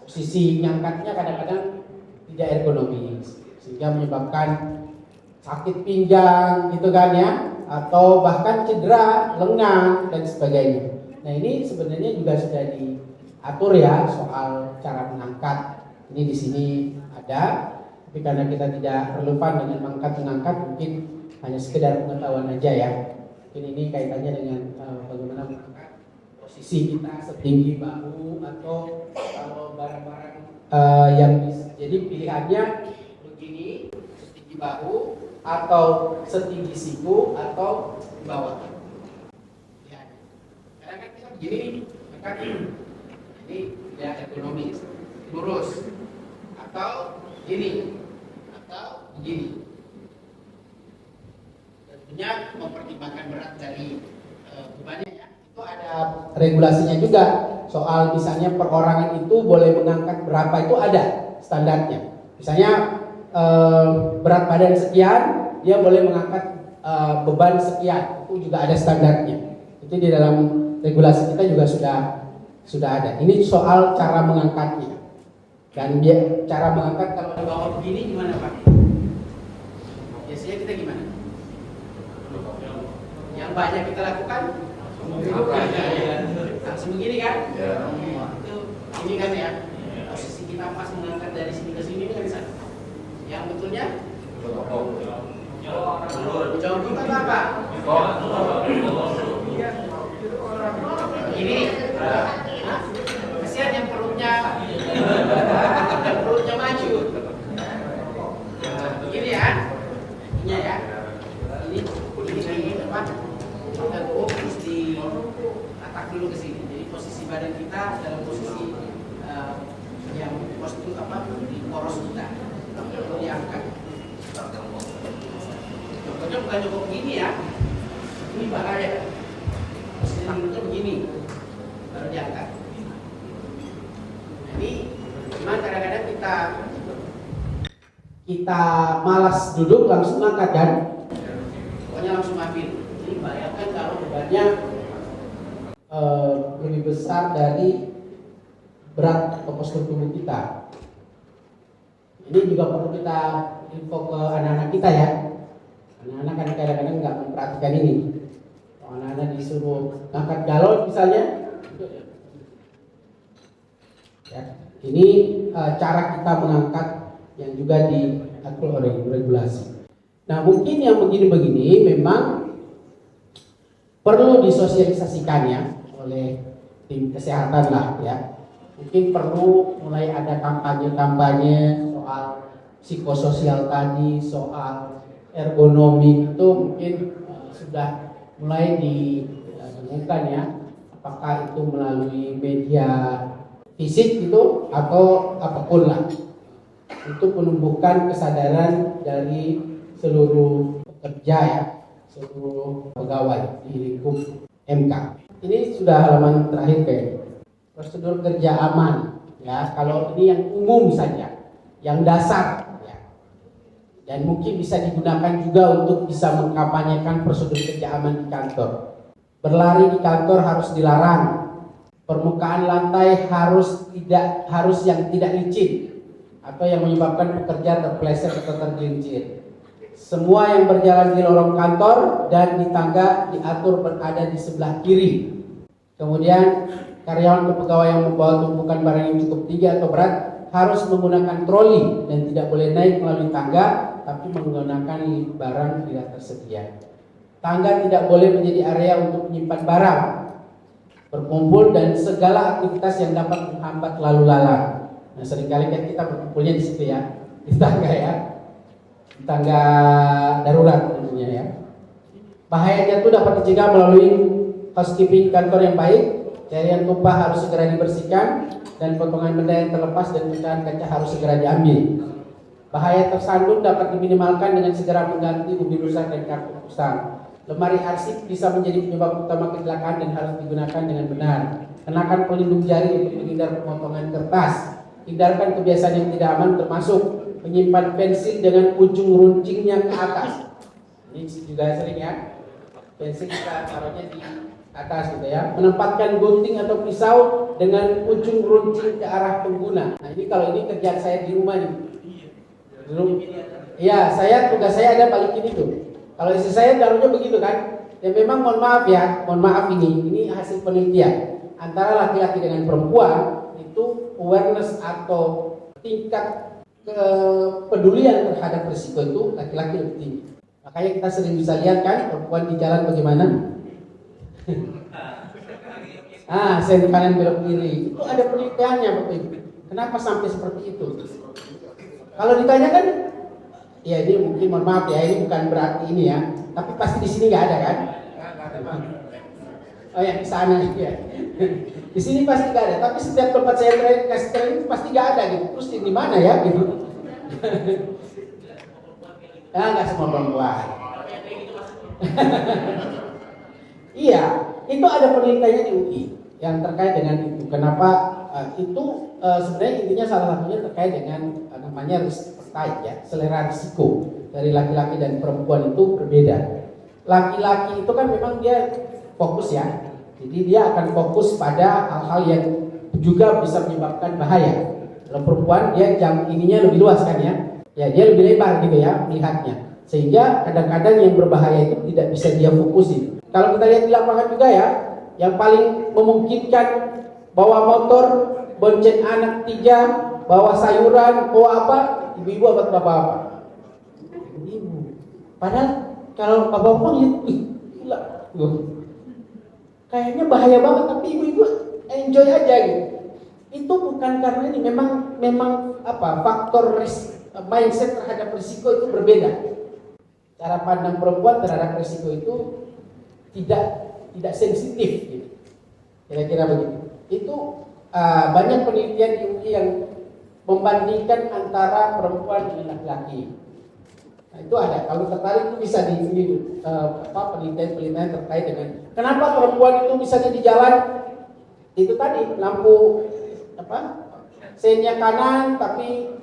Posisi ngangkatnya kadang-kadang tidak ergonomis, sehingga menyebabkan sakit pinggang gitu kan ya, atau bahkan cedera lengan dan sebagainya. Nah ini sebenarnya juga sudah diatur ya soal cara mengangkat. Ini di sini ada. Tapi karena kita tidak relevan dengan mengangkat, mungkin hanya sekedar pengetahuan aja ya. Mungkin ini kaitannya dengan bagaimana mengangkat posisi kita setinggi bahu atau kalau barang-barang yang bisa. Jadi pilihannya begini, setinggi bahu atau setinggi siku atau di bawah. Ya. Karena kan kita begini, maka ini tidak ekonomis, lurus atau gini atau begini. Tentunya mempertimbangkan berat dari bebannya ya. Itu ada regulasinya juga soal misalnya perorangan itu boleh mengangkat berapa, itu ada standarnya. Misalnya berat badan sekian, dia boleh mengangkat beban sekian, itu juga ada standarnya. Itu di dalam regulasi kita juga sudah ada. Ini soal cara mengangkatnya. Dan dia cara mengangkat kalau di bawah begini gimana Pak? Biasanya kita gimana? Yang banyak kita lakukan langsung begini kan? Itu ini kan ya, posisi kita pas mengangkat dari sini ke sini kan bisa. Yang betulnya jauh kita apa? Ini kasihan yang perutnya maju. Begini ya. Ini ya. Ini apa? Kita terus diatak dulu ke sini. Jadi posisi badan kita dalam posisi yang postur apa? Di poros kita. Lalu diangkat. Contohnya bukan cukup begini ya. Ini bahaya. Posisi tangannya begini. Baru diangkat. Ini memang kadang-kadang kita malas duduk langsung angkat kan, pokoknya langsung ambil. Jadi bayangkan kalau bebannya lebih besar dari berat atau postur tubuh kita. Ini juga perlu kita info ke anak-anak kita ya. Anak-anak kadang-kadang nggak memperhatikan ini. Kalau anak-anak disuruh angkat galon misalnya, ya, ini cara kita mengangkat yang juga diatur oleh regulasi. Nah, mungkin yang begini-begini memang perlu disosialisasikan ya oleh tim kesehatan lah ya. Mungkin perlu mulai ada kampanye-kampanye soal psikososial tadi, soal ergonomi itu mungkin sudah mulai ditemukan ya. Apakah itu melalui media fisik gitu atau apapun lah, untuk menumbuhkan kesadaran dari seluruh pekerja ya, seluruh pegawai di lingkup MK. Ini sudah halaman terakhir kayak prosedur kerja aman ya. Kalau ini yang umum saja, yang dasar ya, dan mungkin bisa digunakan juga untuk bisa mengkampanyekan prosedur kerja aman di kantor. Berlari di kantor harus dilarang. Permukaan lantai harus yang tidak licin atau yang menyebabkan pekerja terpeleset atau tergelincir. Semua yang berjalan di lorong kantor dan di tangga diatur berada di sebelah kiri. Kemudian karyawan atau pegawai yang membawa tumpukan barang yang cukup tinggi atau berat harus menggunakan troli dan tidak boleh naik melalui tangga, tapi menggunakan lift barang bila tersedia. Tangga tidak boleh menjadi area untuk menyimpan barang, berkumpul, dan segala aktivitas yang dapat menghambat lalu lalang. Nah, seringkali kan kita berkumpulnya di situ ya, di tangga ya, di tangga darurat tentunya ya. Bahayanya itu dapat dicegah melalui housekeeping kantor yang baik. Cairan tumpah harus segera dibersihkan dan potongan benda yang terlepas dan pecahan kaca harus segera diambil. Bahaya tersandung dapat diminimalkan dengan segera mengganti ubi rusak dan kartu kusam. Lemari arsip bisa menjadi penyebab utama kecelakaan dan harus digunakan dengan benar. Kenakan pelindung jari untuk menghindar pemotongan kertas. Hindarkan kebiasaan yang tidak aman, termasuk menyimpan pensil dengan ujung runcingnya ke atas. Ini juga sering ya. Pensil kita taruhnya di atas gitu ya. Menempatkan gunting atau pisau dengan ujung runcing ke arah pengguna. Nah, ini kalau ini kerjaan saya di rumah nih. Iya, tugas saya ada balikin itu. Kalau istri saya taruhnya begitu kan. Ya memang mohon maaf ini hasil penelitian antara laki-laki dengan perempuan itu awareness atau tingkat kepedulian terhadap risiko itu laki-laki lebih tinggi. Makanya kita sering bisa lihat kan perempuan di jalan bagaimana. Sen kanan belok kiri. Itu ada penelitiannya Bapak Ibu. Kenapa sampai seperti itu? Kalau ditanya kan, ya ini mungkin mohon maaf ya, ini bukan berarti ini ya, tapi pasti di sini nggak ada kan? Oh ya di sana ya. Di sini pasti nggak ada, tapi setiap tempat saya kasih training pasti nggak ada gitu. Terus di mana ya gitu? Ya nggak semua perempuan. Iya, itu ada penelitiannya di UI yang terkait dengan itu. Kenapa itu sebenarnya intinya salah satunya terkait dengan namanya risk appetite ya, selera risiko dari laki-laki dan perempuan itu berbeda. Laki-laki itu kan memang dia fokus ya, jadi dia akan fokus pada hal-hal yang juga bisa menyebabkan bahaya. Kalau perempuan dia ininya lebih luas kan ya, dia lebih lebar gitu ya melihatnya, sehingga kadang-kadang yang berbahaya itu tidak bisa dia fokusin. Kalau kita lihat di lapangan juga ya, yang paling memungkinkan bawa motor, bonceng anak 3, bawa sayuran, bawa apa, ibu-ibu apa bapak-bapak? Ibu. Padahal kalau bapak-bapak lihat, gila, kayaknya bahaya banget, tapi ibu-ibu enjoy aja gitu. Itu bukan karena ini, memang faktor mindset terhadap risiko itu berbeda. Cara pandang perempuan terhadap risiko itu tidak sensitif gitu. Kira-kira begitu. Itu banyak penelitian di UI yang membandingkan antara perempuan dan laki-laki. Nah, itu ada. Kalau tertarik itu bisa penelitian terkait dengan kenapa perempuan itu misalnya di jalan itu tadi lampu sennya kanan tapi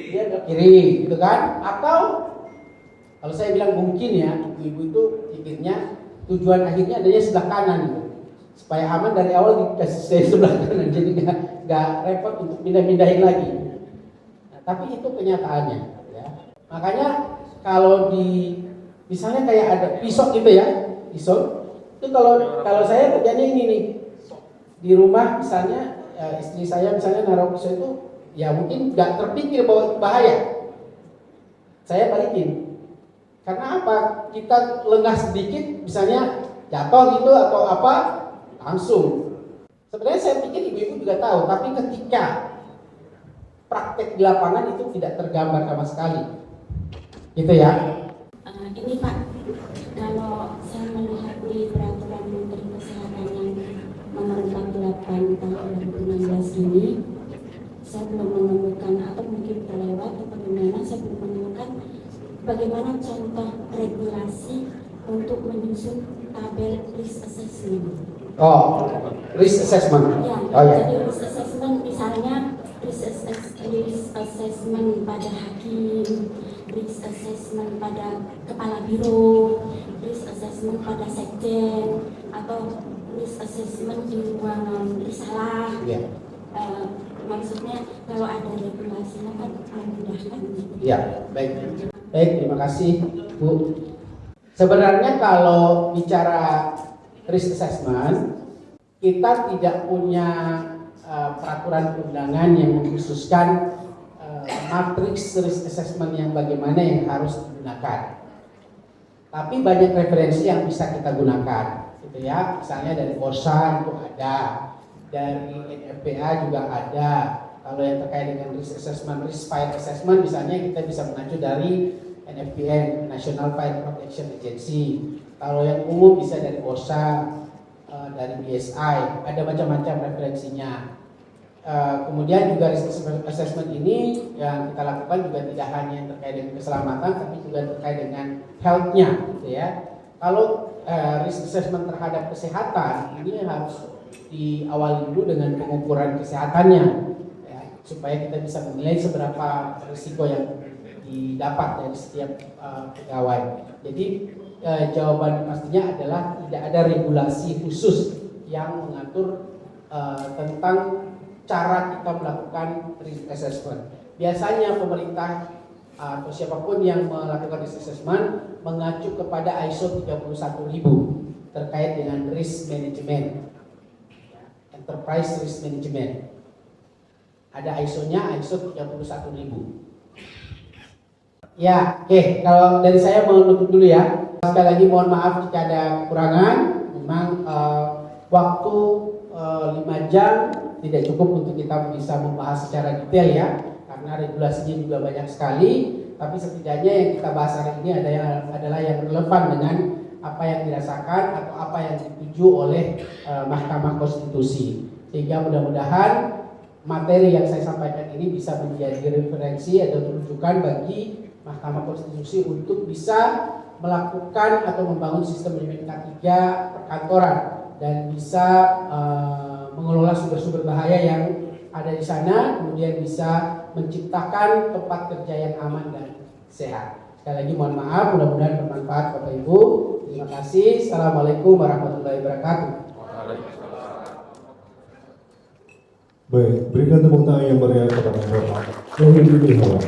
dia ke kiri gitu kan? Atau kalau saya bilang mungkin ya ibu-ibu itu pikirnya tujuan akhirnya adanya sebelah kanan gitu. Supaya aman dari awal dikasih sebelah kanan, jadi nggak repot untuk pindah-pindahin lagi. Nah, tapi itu kenyataannya ya. Makanya kalau misalnya kayak ada pisau gitu ya, pisau itu kalau saya kerjanya ini nih di rumah misalnya istri saya misalnya naruh pisau itu ya mungkin nggak terpikir bahwa itu bahaya, saya balikin. Karena apa? Kita lengah sedikit, misalnya jatuh gitu atau apa, langsung. Sebenarnya saya pikir ibu-ibu juga tahu, tapi ketika praktek di lapangan itu tidak tergambar sama sekali, gitu ya. Ini Pak, kalau saya melihat di peraturan Menteri Kesehatan yang nomor 48 tahun 2016 ini, saya belum menemukan atau mungkin terlewat atau bagaimana, saya belum menemukan bagaimana contoh regulasi untuk menyusun tabel risk assessment. Oh, risk assessment. Ya, Oh ya. jadi risk assessment misalnya risk assessment pada hakim, risk assessment pada kepala biro, risk assessment pada sekjen, atau risk assessment di ruangan risalah. Ya. Maksudnya kalau ada regulasinya kan memudahkan. Ya, baik. Baik, terima kasih Bu. Sebenarnya kalau bicara risk assessment, kita tidak punya peraturan perundangan yang mengkhususkan matriks risk assessment yang bagaimana yang harus digunakan. Tapi banyak referensi yang bisa kita gunakan, gitu ya. Misalnya dari OSHA itu ada, dari NFPA juga ada. Kalau yang terkait dengan risk assessment, risk fire assessment, misalnya kita bisa mengacu dari NFPA, National Fire Protection Agency. Kalau yang umum bisa dari OSHA, dari BSI, ada macam-macam referensinya. Kemudian juga risk assessment ini yang kita lakukan juga tidak hanya yang terkait dengan keselamatan, tapi juga terkait dengan health-nya, gitu ya. Kalau risk assessment terhadap kesehatan ini harus diawali dulu dengan pengukuran kesehatannya, ya, supaya kita bisa menilai seberapa risiko yang didapat dari setiap pegawai. Jadi jawaban pastinya adalah tidak ada regulasi khusus yang mengatur tentang cara kita melakukan risk assessment. Biasanya pemerintah atau siapapun yang melakukan risk assessment mengacu kepada ISO 31000 terkait dengan risk management, enterprise risk management. Ada ISO-nya, ISO 31000. Ya, oke. Kalau dari saya mau nutup dulu ya. Sekali lagi mohon maaf jika ada kekurangan. Memang waktu 5 jam tidak cukup untuk kita bisa membahas secara detail ya, karena regulasinya juga banyak sekali. Tapi setidaknya yang kita bahas hari ini adalah yang relevan dengan apa yang dirasakan atau apa yang dituju oleh Mahkamah Konstitusi. Sehingga mudah-mudahan materi yang saya sampaikan ini bisa menjadi referensi atau rujukan bagi Mahkamah Konstitusi untuk bisa melakukan atau membangun sistem manajemen K3 perkantoran dan bisa mengelola sumber-sumber bahaya yang ada di sana, kemudian bisa menciptakan tempat kerja yang aman dan sehat. Sekali lagi mohon maaf, mudah-mudahan bermanfaat Bapak Ibu. Terima kasih. Assalamualaikum warahmatullahi wabarakatuh. Baik, berikan tepuk tangan yang meriah kepada Bapak Rohim Hawa.